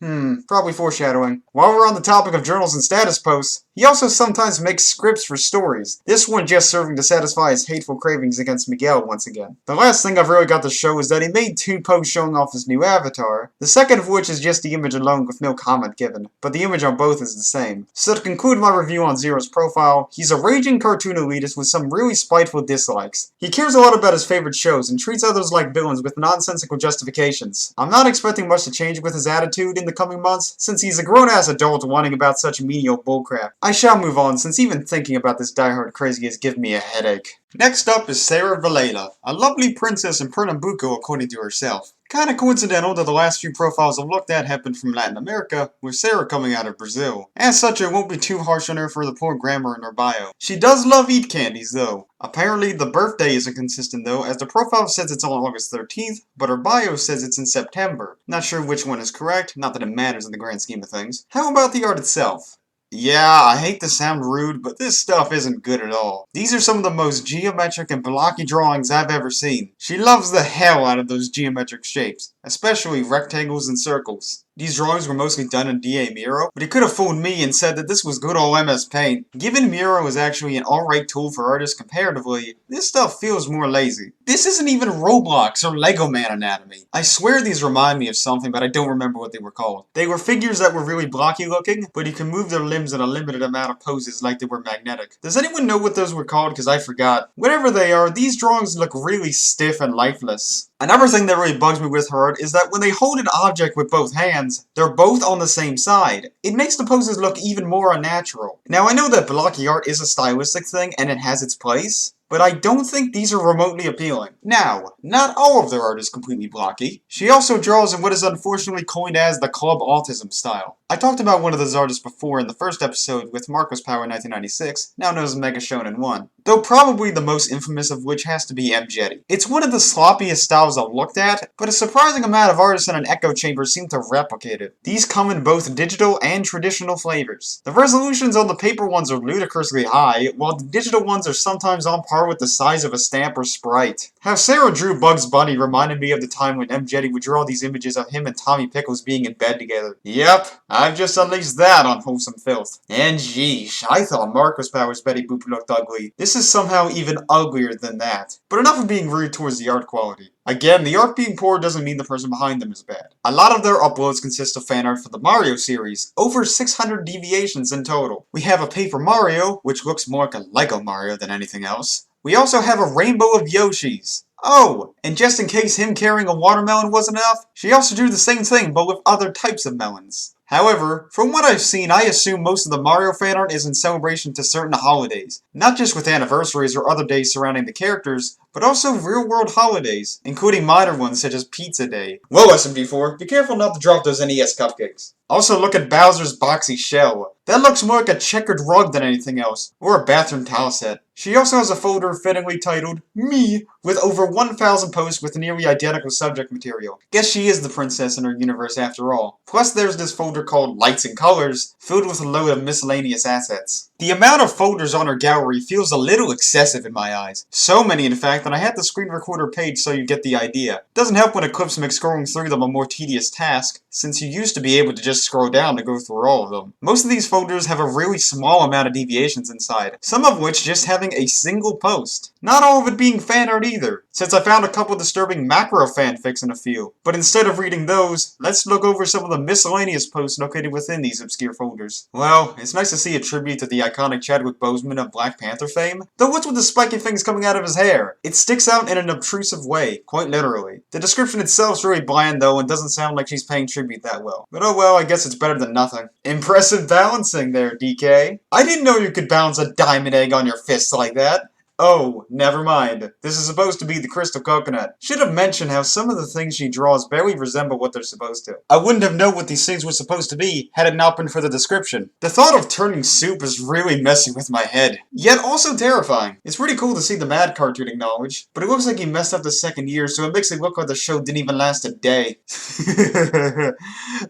Probably foreshadowing. While we're on the topic of journals and status posts, he also sometimes makes scripts for stories, this one just serving to satisfy his hateful cravings against Miguel once again. The last thing I've really got to show is that he made 2 posts showing off his new avatar, the second of which is just the image alone with no comment given, but the image on both is the same. So to conclude my review on Zero's profile, he's a raging cartoon elitist with some really spiteful dislikes. He cares a lot about his favorite shows and treats others like villains with nonsensical justifications. I'm not expecting much to change with his attitude in the coming months, since he's a grown-ass adult whining about such menial bullcrap. I shall move on, since even thinking about this diehard crazy has given me a headache. Next up is Sarah Valela, a lovely princess in Pernambuco according to herself. Kinda coincidental that the last few profiles I've looked at have been from Latin America, with Sarah coming out of Brazil. As such, I won't be too harsh on her for the poor grammar in her bio. She does love eat candies though. Apparently the birthday isn't consistent though, as the profile says it's on August 13th, but her bio says it's in September. Not sure which one is correct, not that it matters in the grand scheme of things. How about the art itself? Yeah, I hate to sound rude, but this stuff isn't good at all. These are some of the most geometric and blocky drawings I've ever seen. She loves the hell out of those geometric shapes, especially rectangles and circles. These drawings were mostly done in DA Miro, but he could have fooled me and said that this was good old MS Paint. Given Miro is actually an alright tool for artists comparatively, this stuff feels more lazy. This isn't even Roblox or Lego Man Anatomy. I swear these remind me of something, but I don't remember what they were called. They were figures that were really blocky looking, but you can move their limbs in a limited amount of poses like they were magnetic. Does anyone know what those were called? Because I forgot. Whatever they are, these drawings look really stiff and lifeless. Another thing that really bugs me with her art is that when they hold an object with both hands, they're both on the same side. It makes the poses look even more unnatural. Now I know that blocky art is a stylistic thing and it has its place, but I don't think these are remotely appealing. Now, not all of their art is completely blocky. She also draws in what is unfortunately coined as the Club Autism style. I talked about one of those artists before in the first episode with Marcos Power 1996, now known as Mega Shonen 1, though probably the most infamous of which has to be M-Jetty. It's one of the sloppiest styles I've looked at, but a surprising amount of artists in an echo chamber seem to replicate it. These come in both digital and traditional flavors. The resolutions on the paper ones are ludicrously high, while the digital ones are sometimes on par car with the size of a stamp or sprite. How Sarah drew Bugs Bunny reminded me of the time when M. Jetty would draw these images of him and Tommy Pickles being in bed together. Yep, I've just unleashed that on Wholesome Filth. And yeesh, I thought Marcus Power's Betty Boop looked ugly. This is somehow even uglier than that. But enough of being rude towards the art quality. Again, the art being poor doesn't mean the person behind them is bad. A lot of their uploads consist of fan art for the Mario series, over 600 deviations in total. We have a Paper Mario, which looks more like a Lego Mario than anything else. We also have a rainbow of Yoshis. Oh, and just in case him carrying a watermelon wasn't enough, she also drew the same thing but with other types of melons. However, from what I've seen, I assume most of the Mario fan art is in celebration to certain holidays, not just with anniversaries or other days surrounding the characters, but also real-world holidays, including minor ones such as Pizza Day. Whoa, SMG4, be careful not to drop those NES cupcakes. Also, look at Bowser's boxy shell. That looks more like a checkered rug than anything else, or a bathroom towel set. She also has a folder fittingly titled, Me, with over 1,000 posts with nearly identical subject material. Guess she is the princess in her universe after all. Plus there's this folder called Lights and Colors, filled with a load of miscellaneous assets. The amount of folders on her gallery feels a little excessive in my eyes. So many in fact that I had the screen recorder page so you get the idea. Doesn't help when Eclipse makes scrolling through them a more tedious task, since you used to be able to just scroll down to go through all of them. Most of these folders have a really small amount of deviations inside, some of which just having a single post. Not all of it being fan art either, since I found a couple disturbing macro fanfics in a few. But instead of reading those, let's look over some of the miscellaneous posts located within these obscure folders. Well, it's nice to see a tribute to the iconic Chadwick Boseman of Black Panther fame, though what's with the spiky things coming out of his hair? It sticks out in an obtrusive way, quite literally. The description itself's really bland though and doesn't sound like she's paying tribute that well. But oh well, I guess it's better than nothing. Impressive balancing there, DK. I didn't know you could balance a diamond egg on your fist like that. Oh, never mind. This is supposed to be the crystal coconut. Should have mentioned how some of the things she draws barely resemble what they're supposed to. I wouldn't have known what these things were supposed to be had it not been for the description. The thought of turning soup is really messing with my head, yet also terrifying. It's pretty cool to see the mad cartooning knowledge, but it looks like he messed up the second year, so it makes it look like the show didn't even last a day.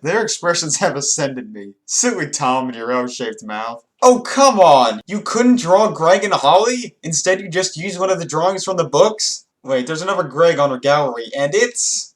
Their expressions have offended me. Silly Tom and your L-shaped mouth. Oh, come on! You couldn't draw Greg and Holly? Instead you just used one of the drawings from the books? Wait, there's another Greg on her gallery, and it's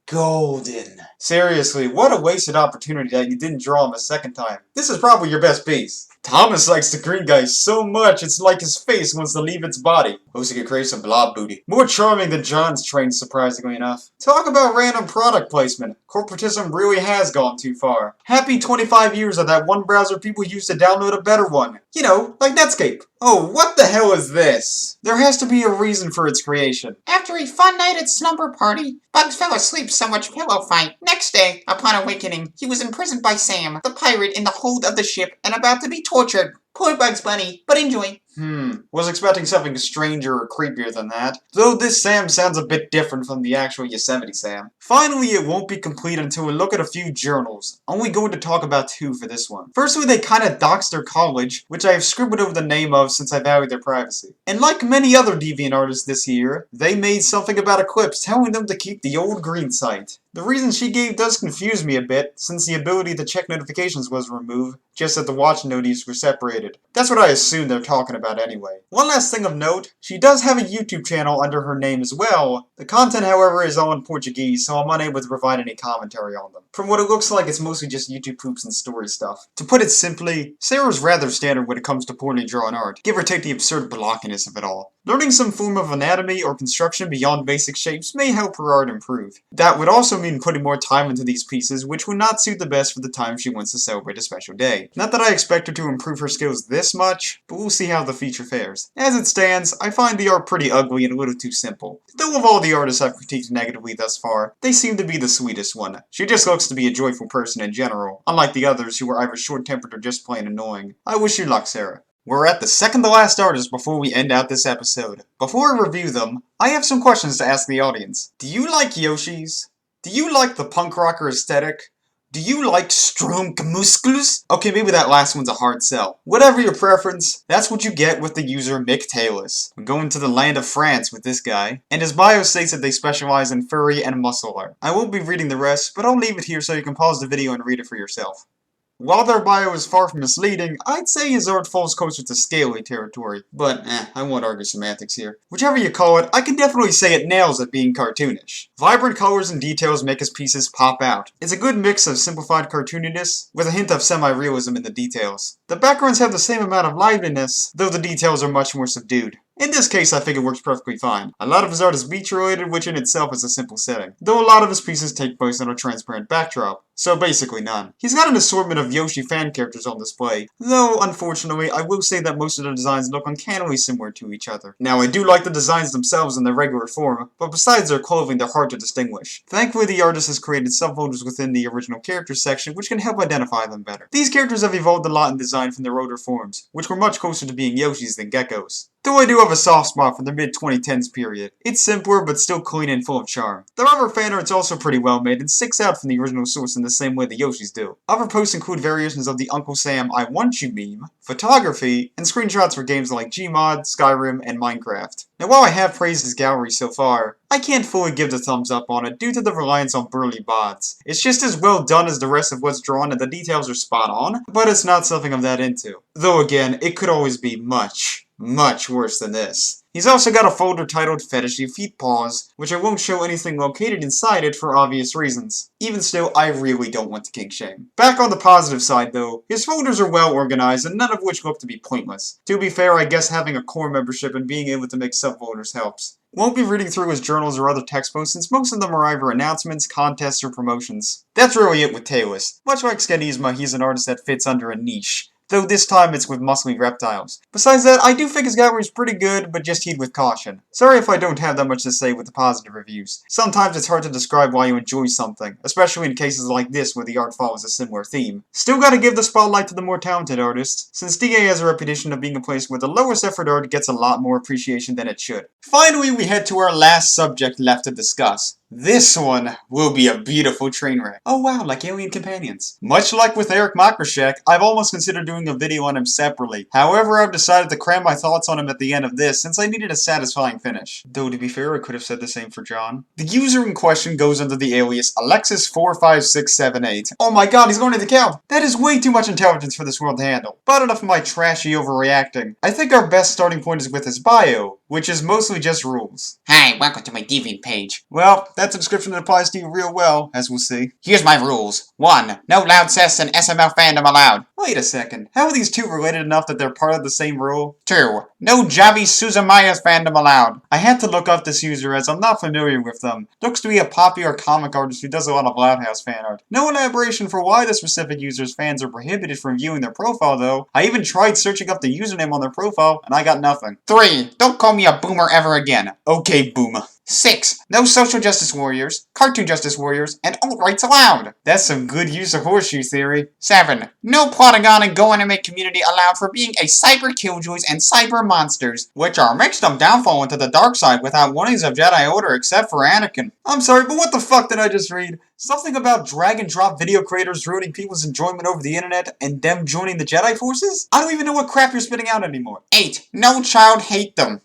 golden. Seriously, what a wasted opportunity that you didn't draw him a second time. This is probably your best piece. Thomas likes the green guy so much, it's like his face wants to leave its body. Looks like it creates some blob booty. More charming than John's train, surprisingly enough. Talk about random product placement. Corporatism really has gone too far. Happy 25 years of that one browser people used to download a better one. You know, like Netscape. Oh, what the hell is this? There has to be a reason for its creation. After a fun night at slumber party, Bugs fell asleep so much pillow fight. Next day, upon awakening, he was imprisoned by Sam, the pirate, in the hold of the ship and about to be tortured. Poor Bugs Bunny, but enjoy. Was expecting something stranger or creepier than that. Though this Sam sounds a bit different from the actual Yosemite Sam. Finally, it won't be complete until we look at a few journals. Only going to talk about two for this one. Firstly, they kinda doxed their college, which I have scribbled over the name of since I valued their privacy. And like many other deviant artists this year, they made something about Eclipse telling them to keep the old green site. The reason she gave does confuse me a bit, since the ability to check notifications was removed, just that the watch notices were separated. That's what I assume they're talking about anyway. One last thing of note, she does have a YouTube channel under her name as well. The content, however, is all in Portuguese, so I'm unable to provide any commentary on them. From what it looks like, it's mostly just YouTube poops and story stuff. To put it simply, Sarah's rather standard when it comes to poorly drawn art, give or take the absurd blockiness of it all. Learning some form of anatomy or construction beyond basic shapes may help her art improve. That would also mean putting more time into these pieces, which would not suit the best for the time she wants to celebrate a special day. Not that I expect her to improve her skills this much, but we'll see how the feature fares. As it stands, I find the art pretty ugly and a little too simple. Though of all the artists I've critiqued negatively thus far, they seem to be the sweetest one. She just looks to be a joyful person in general, unlike the others who are either short-tempered or just plain annoying. I wish you luck, Sarah. We're at the second to last artist before we end out this episode. Before I review them, I have some questions to ask the audience. Do you like Yoshis? Do you like the punk rocker aesthetic? Do you like Stronk Yoshies? Okay, maybe that last one's a hard sell. Whatever your preference, that's what you get with the user Mick Taylor. I'm going to the land of France with this guy, and his bio states that they specialize in furry and muscle art. I won't be reading the rest, but I'll leave it here so you can pause the video and read it for yourself. While their bio is far from misleading, I'd say his art falls closer to scaly territory. But, I won't argue semantics here. Whichever you call it, I can definitely say it nails at being cartoonish. Vibrant colors and details make his pieces pop out. It's a good mix of simplified cartooniness, with a hint of semi-realism in the details. The backgrounds have the same amount of liveliness, though the details are much more subdued. In this case, I think it works perfectly fine. A lot of his art is beach-related, which in itself is a simple setting, though a lot of his pieces take place on a transparent backdrop, so basically none. He's got an assortment of Yoshi fan characters on display, though, unfortunately, I will say that most of the designs look uncannily similar to each other. Now, I do like the designs themselves in their regular form, but besides their clothing, they're hard to distinguish. Thankfully, the artist has created subfolders within the original characters section, which can help identify them better. These characters have evolved a lot in design from their older forms, which were much closer to being Yoshis than geckos. Though I do have a soft spot for the mid-2010s period. It's simpler, but still clean and full of charm. The rubber fan art's also pretty well made and sticks out from the original source in the same way the Yoshis do. Other posts include variations of the Uncle Sam I Want You meme, photography, and screenshots for games like Gmod, Skyrim, and Minecraft. Now while I have praised his gallery so far, I can't fully give the thumbs up on it due to the reliance on burly bods. It's just as well done as the rest of what's drawn and the details are spot on, but it's not something I'm that into. Though again, it could always be much worse than this. He's also got a folder titled Fetishy Feet Paws, which I won't show anything located inside it for obvious reasons. Even still, I really don't want to kink shame. Back on the positive side though, his folders are well organized and none of which look to be pointless. To be fair, I guess having a core membership and being able to make subfolders helps. Won't be reading through his journals or other text posts since most of them are either announcements, contests, or promotions. That's really it with Taylus. Much like Skadizma, he's an artist that fits under a niche. Though this time it's with muscly reptiles. Besides that, I do think his gallery is pretty good, but just heed with caution. Sorry if I don't have that much to say with the positive reviews. Sometimes it's hard to describe why you enjoy something, especially in cases like this where the art follows a similar theme. Still gotta give the spotlight to the more talented artists, since DA has a reputation of being a place where the lowest effort art gets a lot more appreciation than it should. Finally, we head to our last subject left to discuss. This one will be a beautiful train wreck. Oh wow, like alien companions. Much like with Eric Makrashek, I've almost considered doing a video on him separately. However, I've decided to cram my thoughts on him at the end of this since I needed a satisfying finish. Though to be fair, I could have said the same for John. The user in question goes under the alias Alexis45678. Oh my god, he's going to the count! That is way too much intelligence for this world to handle. But enough of my trashy overreacting. I think our best starting point is with his bio, which is mostly just rules. Hi, welcome to my Deviant page. Well, that's a description that applies to you real well, as we'll see. Here's my rules. 1. No loud cess and SML fandom allowed. Wait a second. How are these two related enough that they're part of the same rule? 2. No Javi Suzamaya's fandom allowed. I had to look up this user as I'm not familiar with them. Looks to be a popular comic artist who does a lot of Loud House fan art. No elaboration for why the specific user's fans are prohibited from viewing their profile though. I even tried searching up the username on their profile and I got nothing. 3. Don't call me a boomer ever again. Okay, boomer. 6. No social justice warriors, cartoon justice warriors, and alt-rights allowed. That's some good use of horseshoe theory. 7. No Plotagon and Go Anime community allowed for being a cyber killjoys and cyber monsters, which are mixed up downfall into the dark side without warnings of Jedi Order except for Anakin. I'm sorry, but what the fuck did I just read? Something about drag and drop video creators ruining people's enjoyment over the internet and them joining the Jedi forces? I don't even know what crap you're spitting out anymore. 8. No child hate them.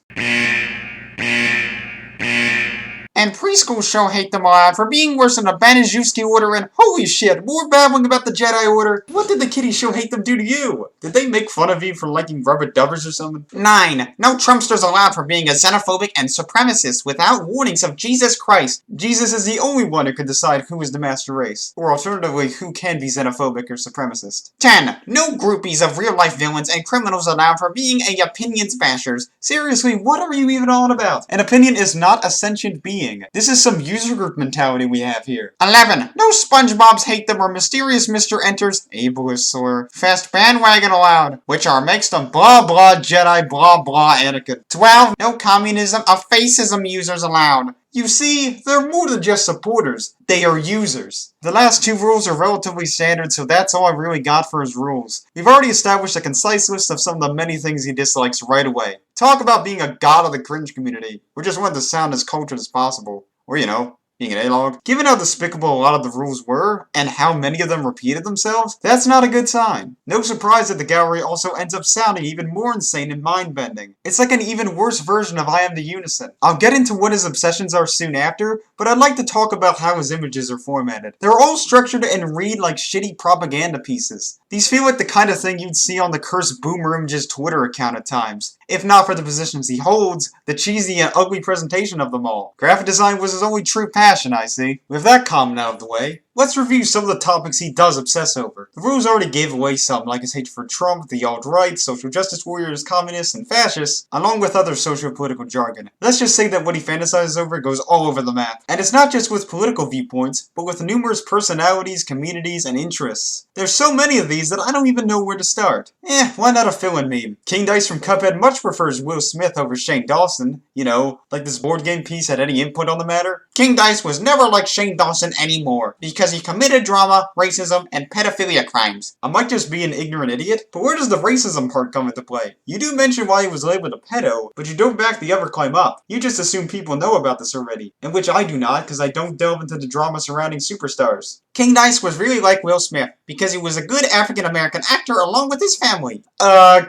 And preschool show hate them allowed for being worse than the Banijewski Order and holy shit, more babbling about the Jedi Order. What did the kiddie show hate them do to you? Did they make fun of you for liking rubber dubbers or something? 9. No Trumpsters allowed for being a xenophobic and supremacist without warnings of Jesus Christ. Jesus is the only one who can decide who is the master race, or alternatively, who can be xenophobic or supremacist. 10. No groupies of real-life villains and criminals allowed for being a opinions bashers. Seriously, what are you even on about? An opinion is not a sentient being. This is some user group mentality we have here. 11. No SpongeBob's hate them or mysterious Mr. Enters, ableist or fast bandwagon allowed, which are mixed of blah blah Jedi blah blah Anakin. 12. No communism of fascism users allowed. You see, they're more than just supporters. They are users. The last two rules are relatively standard, so that's all I really got for his rules. We've already established a concise list of some of the many things he dislikes right away. Talk about being a god of the cringe community. We just want to sound as cultured as possible. Or, you know, being an A-log. Given how despicable a lot of the rules were, and how many of them repeated themselves, that's not a good sign. No surprise that the gallery also ends up sounding even more insane and mind-bending. It's like an even worse version of I Am the Unison. I'll get into what his obsessions are soon after, but I'd like to talk about how his images are formatted. They're all structured and read like shitty propaganda pieces. These feel like the kind of thing you'd see on the Cursed Boomer Images Twitter account at times. If not for the positions he holds, the cheesy and ugly presentation of them all. Graphic design was his only true passion, I see. With that comment out of the way, let's review some of the topics he does obsess over. The rules already gave away some, like his hatred for Trump, the alt-right, social justice warriors, communists, and fascists, along with other socio-political jargon. Let's just say that what he fantasizes over goes all over the map. And it's not just with political viewpoints, but with numerous personalities, communities, and interests. There's so many of these that I don't even know where to start. Why not a fill-in meme? King Dice from Cuphead much prefers Will Smith over Shane Dawson. You know, like this board game piece had any input on the matter? King Dice was never like Shane Dawson anymore, because he committed drama, racism, and pedophilia crimes. I might just be an ignorant idiot, but where does the racism part come into play? You do mention why he was labeled a pedo, but you don't back the other claim up. You just assume people know about this already, in which I do not, because I don't delve into the drama surrounding superstars. King Dice was really like Will Smith, because he was a good African-American actor along with his family.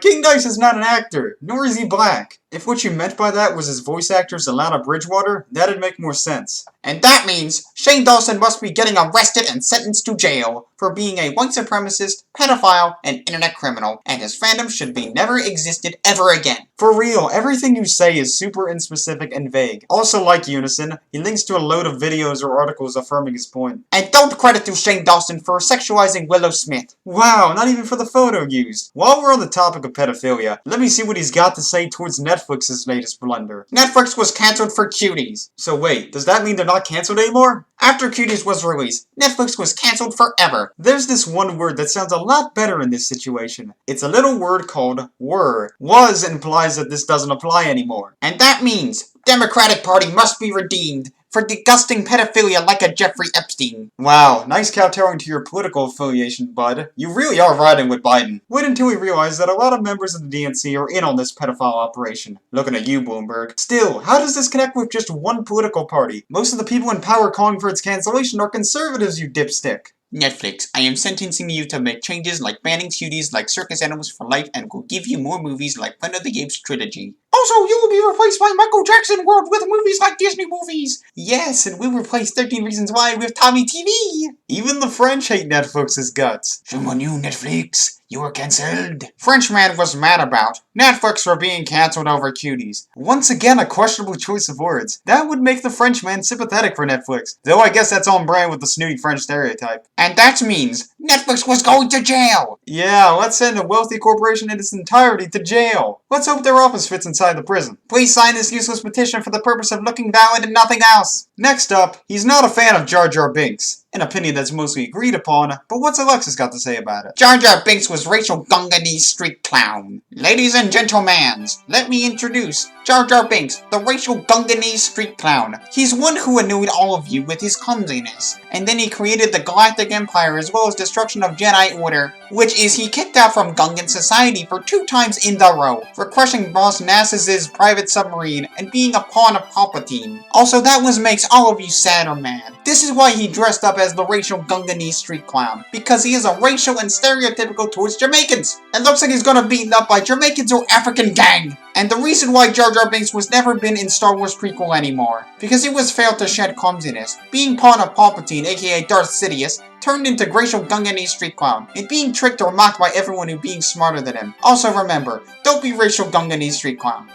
King Dice is not an actor, nor is he black. If what you meant by that was his voice actor's Alana Bridgewater, that'd make more sense. And that means Shane Dawson must be getting arrested and sentenced to jail for being a white supremacist, pedophile, and internet criminal, and his fandom should be never existed ever again. For real, everything you say is super inspecific and vague. Also, like Unison, he links to a load of videos or articles affirming his point. And don't credit to Shane Dawson for sexualizing Willow Smith. Wow, not even for the photo used. While we're on the topic of pedophilia, let me see what he's got to say towards Netflix's latest blunder. Netflix was cancelled for Cuties. So wait, does that mean they're not cancelled anymore? After Cuties was released, Netflix was cancelled forever. There's this one word that sounds a lot better in this situation. It's a little word called were. Was implies that this doesn't apply anymore. And that means Democratic Party must be redeemed for disgusting pedophilia like a Jeffrey Epstein. Wow, nice kowtowing to your political affiliation, bud. You really are riding with Biden. Wait until we realize that a lot of members of the DNC are in on this pedophile operation. Looking at you, Bloomberg. Still, how does this connect with just one political party? Most of the people in power calling for its cancellation are conservatives, you dipstick. Netflix, I am sentencing you to make changes like banning cuties like circus animals for life and will give you more movies like Planet of the Apes trilogy. Also, you will be replaced by Michael Jackson World with movies like Disney movies. Yes, and we'll replace 13 Reasons Why with Tommy TV. Even the French hate Netflix's guts. Shame on you, Netflix. You were cancelled. Frenchman was mad about Netflix for being cancelled over cuties. Once again, a questionable choice of words. That would make the Frenchman sympathetic for Netflix. Though I guess that's on brand with the snooty French stereotype. And that means Netflix was going to jail. Yeah, let's send a wealthy corporation in its entirety to jail. Let's hope their office fits inside the prison. Please sign this useless petition for the purpose of looking valid and nothing else. Next up, he's not a fan of Jar Jar Binks. An opinion that's mostly agreed upon, but what's Alexis got to say about it? Jar Jar Binks was Rachel Gungani's street clown. Ladies and gentlemen, let me introduce Jar Jar Binks, the Rachel Gungani's street clown. He's one who annoyed all of you with his clumsiness, and then he created the Galactic Empire as well as destruction of Jedi Order, which is he kicked out from Gungan society for 2 times in a row, for crushing Boss Nass's private submarine and being a pawn of Palpatine. Also, that makes all of you sadder, man. This is why he dressed up as the Rachel Gunganese street clown, because he is a racial and stereotypical towards Jamaicans. It looks like he's gonna be beaten up by Jamaicans or African gang. And the reason why Jar Jar Binks was never been in Star Wars prequel anymore, because he was failed to shed clumsiness, being pawn of Palpatine aka Darth Sidious, turned into Rachel Gunganese street clown, and being tricked or mocked by everyone who being smarter than him. Also remember, don't be Rachel Gunganese street clown.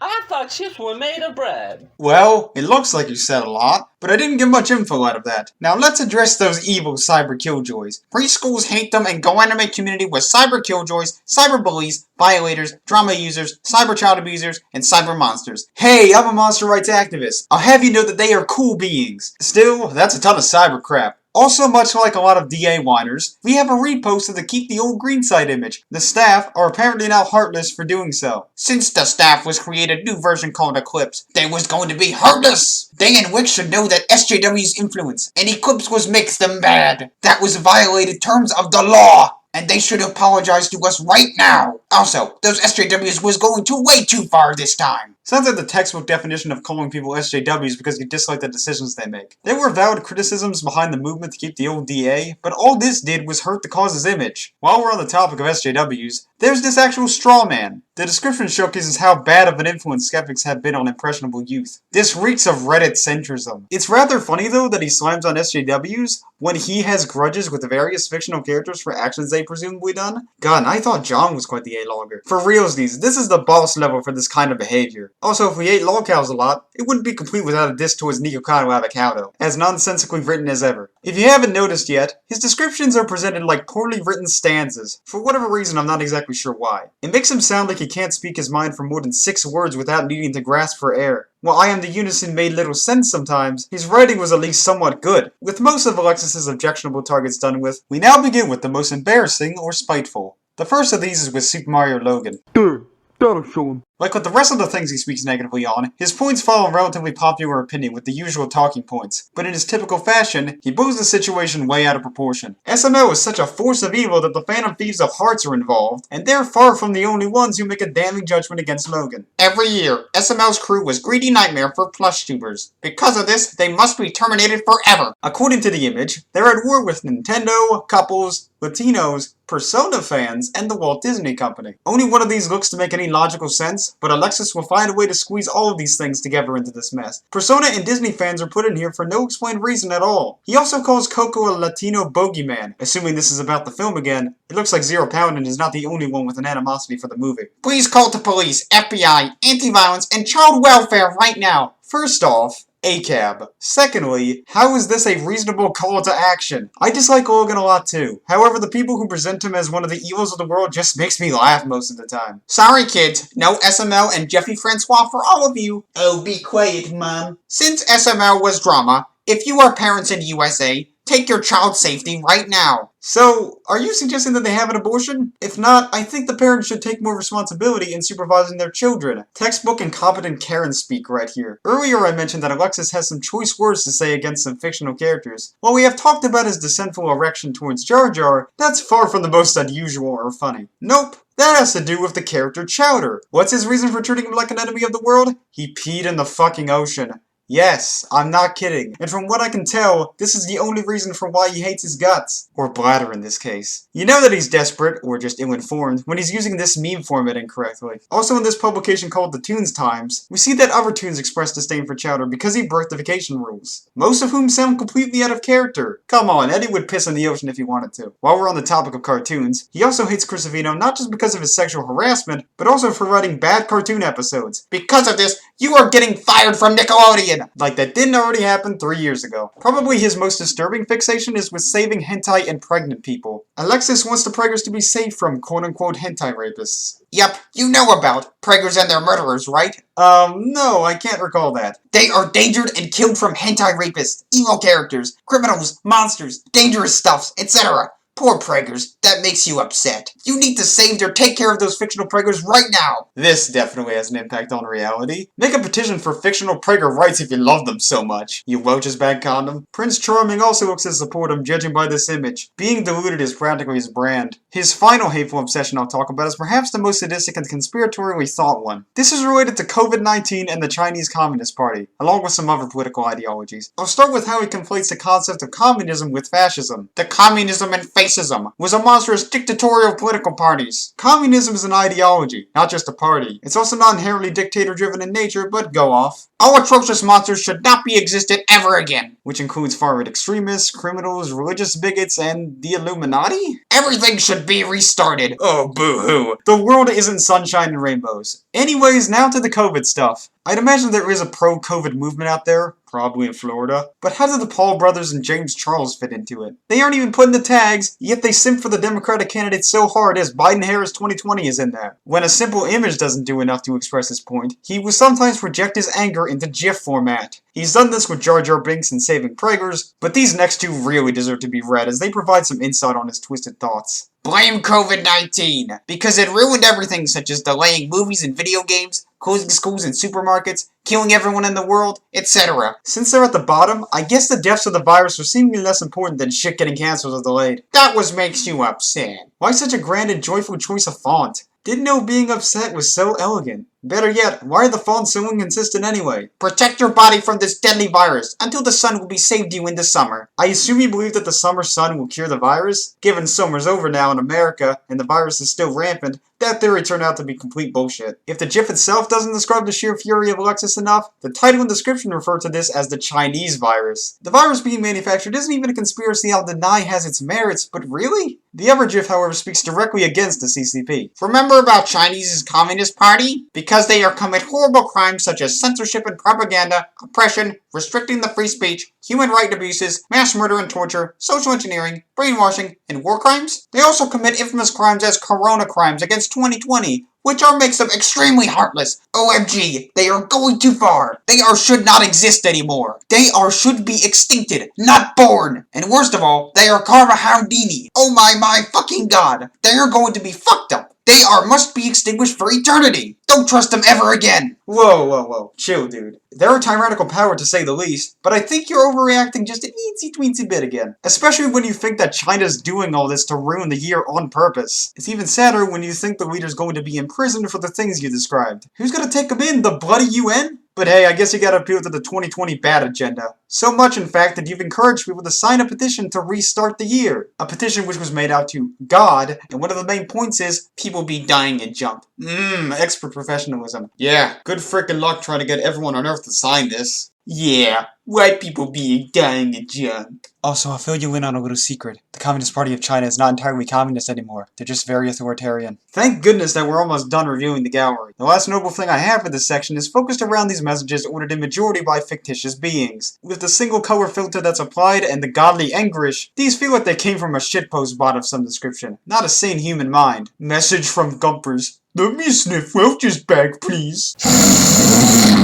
I thought chips were made of bread. Well, it looks like you said a lot, but I didn't get much info out of that. Now let's address those evil cyber killjoys. Preschools hate them and go anime community with cyber killjoys, cyber bullies, violators, drama users, cyber child abusers, and cyber monsters. Hey, I'm a monster rights activist. I'll have you know that they are cool beings. Still, that's a ton of cyber crap. Also, much like a lot of DA whiners, we have a reposted to keep the old green side image. The staff are apparently now heartless for doing so. Since the staff was created a new version called Eclipse, they was going to be heartless! They and Wick should know that SJW's influence and Eclipse was makes them bad. That was violated terms of the law! And they should apologize to us right now. Also, those SJWs was going way too far this time. Sounds like the textbook definition of calling people SJWs because you dislike the decisions they make. There were valid criticisms behind the movement to keep the old DA, but all this did was hurt the cause's image. While we're on the topic of SJWs, there's this actual straw man. The description showcases how bad of an influence skeptics have been on impressionable youth. This reeks of Reddit centrism. It's rather funny though that he slams on SJWs when he has grudges with the various fictional characters for actions they presumably done. God, and I thought John was quite the A-logger. For realsies, this is the boss level for this kind of behavior. Also, if we ate lolcows a lot, it wouldn't be complete without a diss towards Nikocado Avocado, as nonsensically written as ever. If you haven't noticed yet, his descriptions are presented like poorly written stanzas. For whatever reason, I'm not exactly sure why. It makes him sound like he can't speak his mind for more than 6 words without needing to grasp for air. While I Am the Unison made little sense sometimes, his writing was at least somewhat good. With most of Alexis's objectionable targets done with, we now begin with the most embarrassing or spiteful. The first of these is with Super Mario Logan. Dude, that'll show him. Like with the rest of the things he speaks negatively on, his points follow a relatively popular opinion with the usual talking points, but in his typical fashion, he blows the situation way out of proportion. SML is such a force of evil that the Phantom Thieves of Hearts are involved, and they're far from the only ones who make a damning judgment against Logan. Every year, SML's crew was greedy nightmare for plush tubers. Because of this, they must be terminated forever. According to the image, they're at war with Nintendo, couples, Latinos, Persona fans, and the Walt Disney Company. Only one of these looks to make any logical sense, but Alexis will find a way to squeeze all of these things together into this mess. Persona and Disney fans are put in here for no explained reason at all. He also calls Coco a Latino bogeyman. Assuming this is about the film again, it looks like Zero Paladin is not the only one with an animosity for the movie. Please call the police, FBI, anti-violence, and child welfare right now. First off, ACAB. Secondly, how is this a reasonable call to action? I dislike Logan a lot too. However, the people who present him as one of the evils of the world just makes me laugh most of the time. Sorry kids, no SML and Jeffy Francois for all of you. Oh, be quiet, Mom. Since SML was drama, if you are parents in USA, take your child's safety right now. So, are you suggesting that they have an abortion? If not, I think the parents should take more responsibility in supervising their children. Textbook incompetent Karen speak right here. Earlier I mentioned that Alexis has some choice words to say against some fictional characters. While we have talked about his dissentful erection towards Jar Jar, that's far from the most unusual or funny. Nope. That has to do with the character Chowder. What's his reason for treating him like an enemy of the world? He peed in the fucking ocean. Yes, I'm not kidding. And from what I can tell, this is the only reason for why he hates his guts. Or bladder in this case. You know that he's desperate, or just ill-informed, when he's using this meme format incorrectly. Also in this publication called The Toons Times, we see that other Toons express disdain for Chowder because he broke the vacation rules. Most of whom sound completely out of character. Come on, Eddie would piss in the ocean if he wanted to. While we're on the topic of cartoons, he also hates Chris Savino not just because of his sexual harassment, but also for writing bad cartoon episodes. Because of this, you are getting fired from Nickelodeon! Like that didn't already happen 3 years ago. Probably his most disturbing fixation is with saving hentai and pregnant people. Alexis wants the preggers to be safe from quote-unquote hentai rapists. Yep, you know about preggers and their murderers, right? No, I can't recall that. They are endangered and killed from hentai rapists, evil characters, criminals, monsters, dangerous stuffs, etc. Poor preggers, that makes you upset. You need to save or take care of those fictional preggers right now. This definitely has an impact on reality. Make a petition for fictional pregger rights if you love them so much. You Welch's bad condom. Prince Charming also looks to support him, judging by this image. Being deluded is practically his brand. His final hateful obsession I'll talk about is perhaps the most sadistic and conspiratorially thought one. This is related to COVID-19 and the Chinese Communist Party, along with some other political ideologies. I'll start with how he conflates the concept of communism with fascism. The communism and fascism was a monstrous dictatorial political parties. Communism is an ideology, not just a party. It's also not inherently dictator-driven in nature, but go off. All atrocious monsters should not be existed ever again. Which includes far-right extremists, criminals, religious bigots, and the Illuminati? Everything should be restarted. Oh, boo-hoo. The world isn't sunshine and rainbows. Anyways, now to the COVID stuff. I'd imagine there is a pro-COVID movement out there, probably in Florida. But how do the Paul brothers and James Charles fit into it? They aren't even putting the tags, yet they simp for the Democratic candidate so hard as Biden-Harris 2020 is in there. When a simple image doesn't do enough to express his point, he will sometimes project his anger into GIF format. He's done this with Jar Jar Binks and Saving Preggers, but these next two really deserve to be read as they provide some insight on his twisted thoughts. Blame COVID-19, because it ruined everything such as delaying movies and video games, closing schools and supermarkets, killing everyone in the world, etc. Since they're at the bottom, I guess the deaths of the virus are seemingly less important than shit getting cancelled or delayed. That was makes you upset. Why such a grand and joyful choice of font? Didn't know being upset was so elegant. Better yet, why are the fonts so inconsistent anyway? Protect your body from this deadly virus until the sun will be saved you in the summer. I assume you believe that the summer sun will cure the virus? Given summer's over now in America, and the virus is still rampant, that theory turned out to be complete bullshit. If the GIF itself doesn't describe the sheer fury of Alexis enough, the title and description refer to this as the Chinese virus. The virus being manufactured isn't even a conspiracy I'll deny has its merits, but really? The other GIF, however, speaks directly against the CCP. Remember about Chinese's Communist Party? Because they are commit horrible crimes such as censorship and propaganda, oppression, restricting the free speech, human rights abuses, mass murder and torture, social engineering, brainwashing, and war crimes. They also commit infamous crimes as corona crimes against 2020, which makes them extremely heartless. OMG, they are going too far. They should not exist anymore. They should be extincted, not born. And worst of all, they are Karma Houdini. Oh my fucking god. They are going to be fucked up. They must be extinguished for eternity. Don't trust them ever again. Whoa. Chill, dude. They're a tyrannical power to say the least, but I think you're overreacting just an eensy-tweensy bit again. Especially when you think that China's doing all this to ruin the year on purpose. It's even sadder when you think the leader's going to be imprisoned for the things you described. Who's gonna take them in? The bloody UN? But hey, I guess you gotta appeal to the 2020 bad agenda. So much, in fact, that you've encouraged people to sign a petition to restart the year. A petition which was made out to God, and one of the main points is, people be dying and jump. Expert professionalism. Yeah, good frickin' luck trying to get everyone on Earth to sign this. Yeah, white people being dying and junk. Also, I'll fill you in on a little secret. The Communist Party of China is not entirely communist anymore. They're just very authoritarian. Thank goodness that we're almost done reviewing the gallery. The last notable thing I have for this section is focused around these messages ordered in majority by fictitious beings. With the single color filter that's applied and the godly anguish, these feel like they came from a shitpost bot of some description. Not a sane human mind. Message from Gumpers. Let me sniff Welch's bag, please.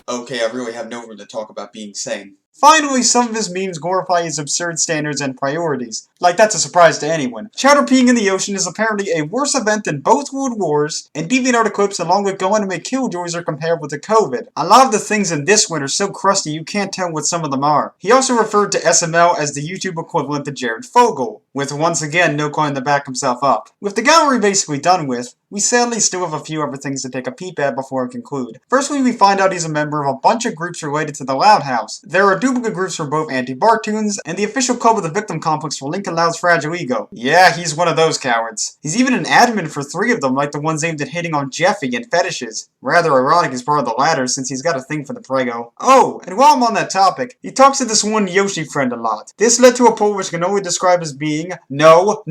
Okay, I really have no room to talk about being sane. Finally, some of his memes glorify his absurd standards and priorities. Like that's a surprise to anyone. Chowder peeing in the ocean is apparently a worse event than both world wars, and DeviantArt eclipse along with going to make killjoys are comparable to COVID. A lot of the things in this one are so crusty you can't tell what some of them are. He also referred to SML as the YouTube equivalent to Jared Fogle, with once again no coin to back himself up. With the gallery basically done with, we sadly still have a few other things to take a peep at before I conclude. Firstly, we find out he's a member of a bunch of groups related to the Loud House. There are duplicate groups for both anti-Bartoons and the official club of the victim complex for Lincoln Loud's Fragile Ego. Yeah, he's one of those cowards. He's even an admin for 3 of them, like the ones aimed at hitting on Jeffy and fetishes. Rather ironic as part of the latter, since he's got a thing for the prego. Oh, and while I'm on that topic, he talks to this one Yoshi friend a lot. This led to a poll which can only describe as being no.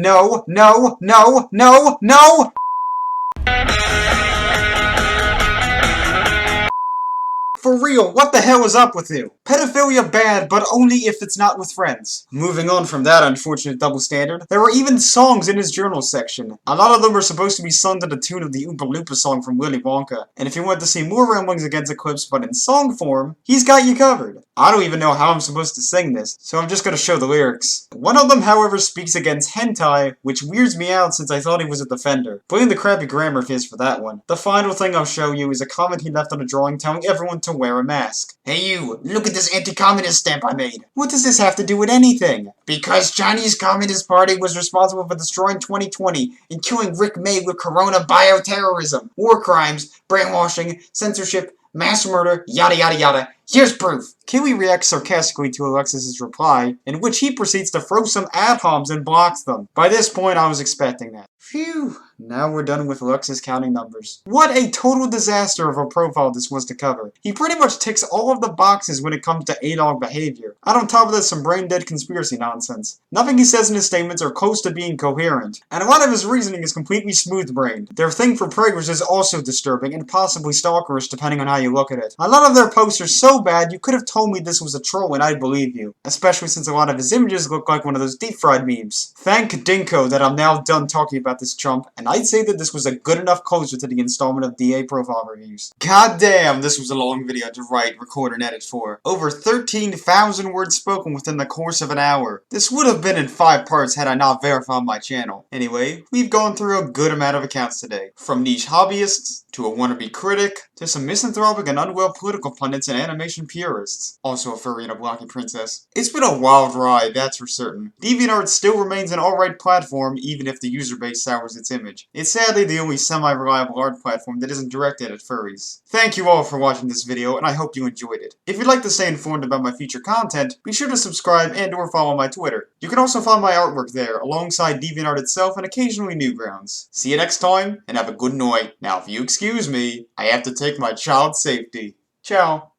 For real, what the hell is up with you? Pedophilia bad, but only if it's not with friends. Moving on from that unfortunate double standard, there were even songs in his journal section. A lot of them were supposed to be sung to the tune of the Oompa Loompa song from Willy Wonka. And if you want to see more ramblings against Eclipse but in song form, he's got you covered. I don't even know how I'm supposed to sing this, so I'm just gonna show the lyrics. One of them, however, speaks against hentai, which weirds me out since I thought he was a defender. Blame the crappy grammar of his for that one. The final thing I'll show you is a comment he left on a drawing telling everyone to wear a mask. Hey you, look at this anti-communist stamp I made. What does this have to do with anything? Because Chinese Communist Party was responsible for destroying 2020 and killing Rick May with corona bioterrorism, war crimes, brainwashing, censorship, mass murder, yada yada yada. Here's proof. Kiwi reacts sarcastically to Alexis's reply, in which he proceeds to throw some ad-homs and blocks them. By this point, I was expecting that. Phew. Now we're done with Alexis counting numbers. What a total disaster of a profile this was to cover. He pretty much ticks all of the boxes when it comes to A-dog behavior. And on top of that, some brain-dead conspiracy nonsense. Nothing he says in his statements are close to being coherent. And a lot of his reasoning is completely smooth-brained. Their thing for preggers is also disturbing and possibly stalkerish depending on how you look at it. A lot of their posts are so bad you could have told me this was a troll and I'd believe you. Especially since a lot of his images look like one of those deep-fried memes. Thank Dinko that I'm now done talking about this chump, and I'd say that this was a good enough closure to the installment of DA profile reviews. God damn, this was a long video to write, record, and edit for. Over 13,000 words spoken within the course of an hour. This would have been in 5 parts had I not verified my channel. Anyway, we've gone through a good amount of accounts today. From niche hobbyists, to a wannabe critic, to some misanthropic and unwell political pundits and animation purists. Also a furry and a blocky princess. It's been a wild ride, that's for certain. DeviantArt still remains an alright platform, even if the user base sours its image. It's sadly the only semi-reliable art platform that isn't directed at furries. Thank you all for watching this video, and I hope you enjoyed it. If you'd like to stay informed about my future content, be sure to subscribe and or follow my Twitter. You can also find my artwork there, alongside DeviantArt itself and occasionally Newgrounds. See you next time, and have a good night. Now if you excuse me, I have to take my child's safety. Ciao.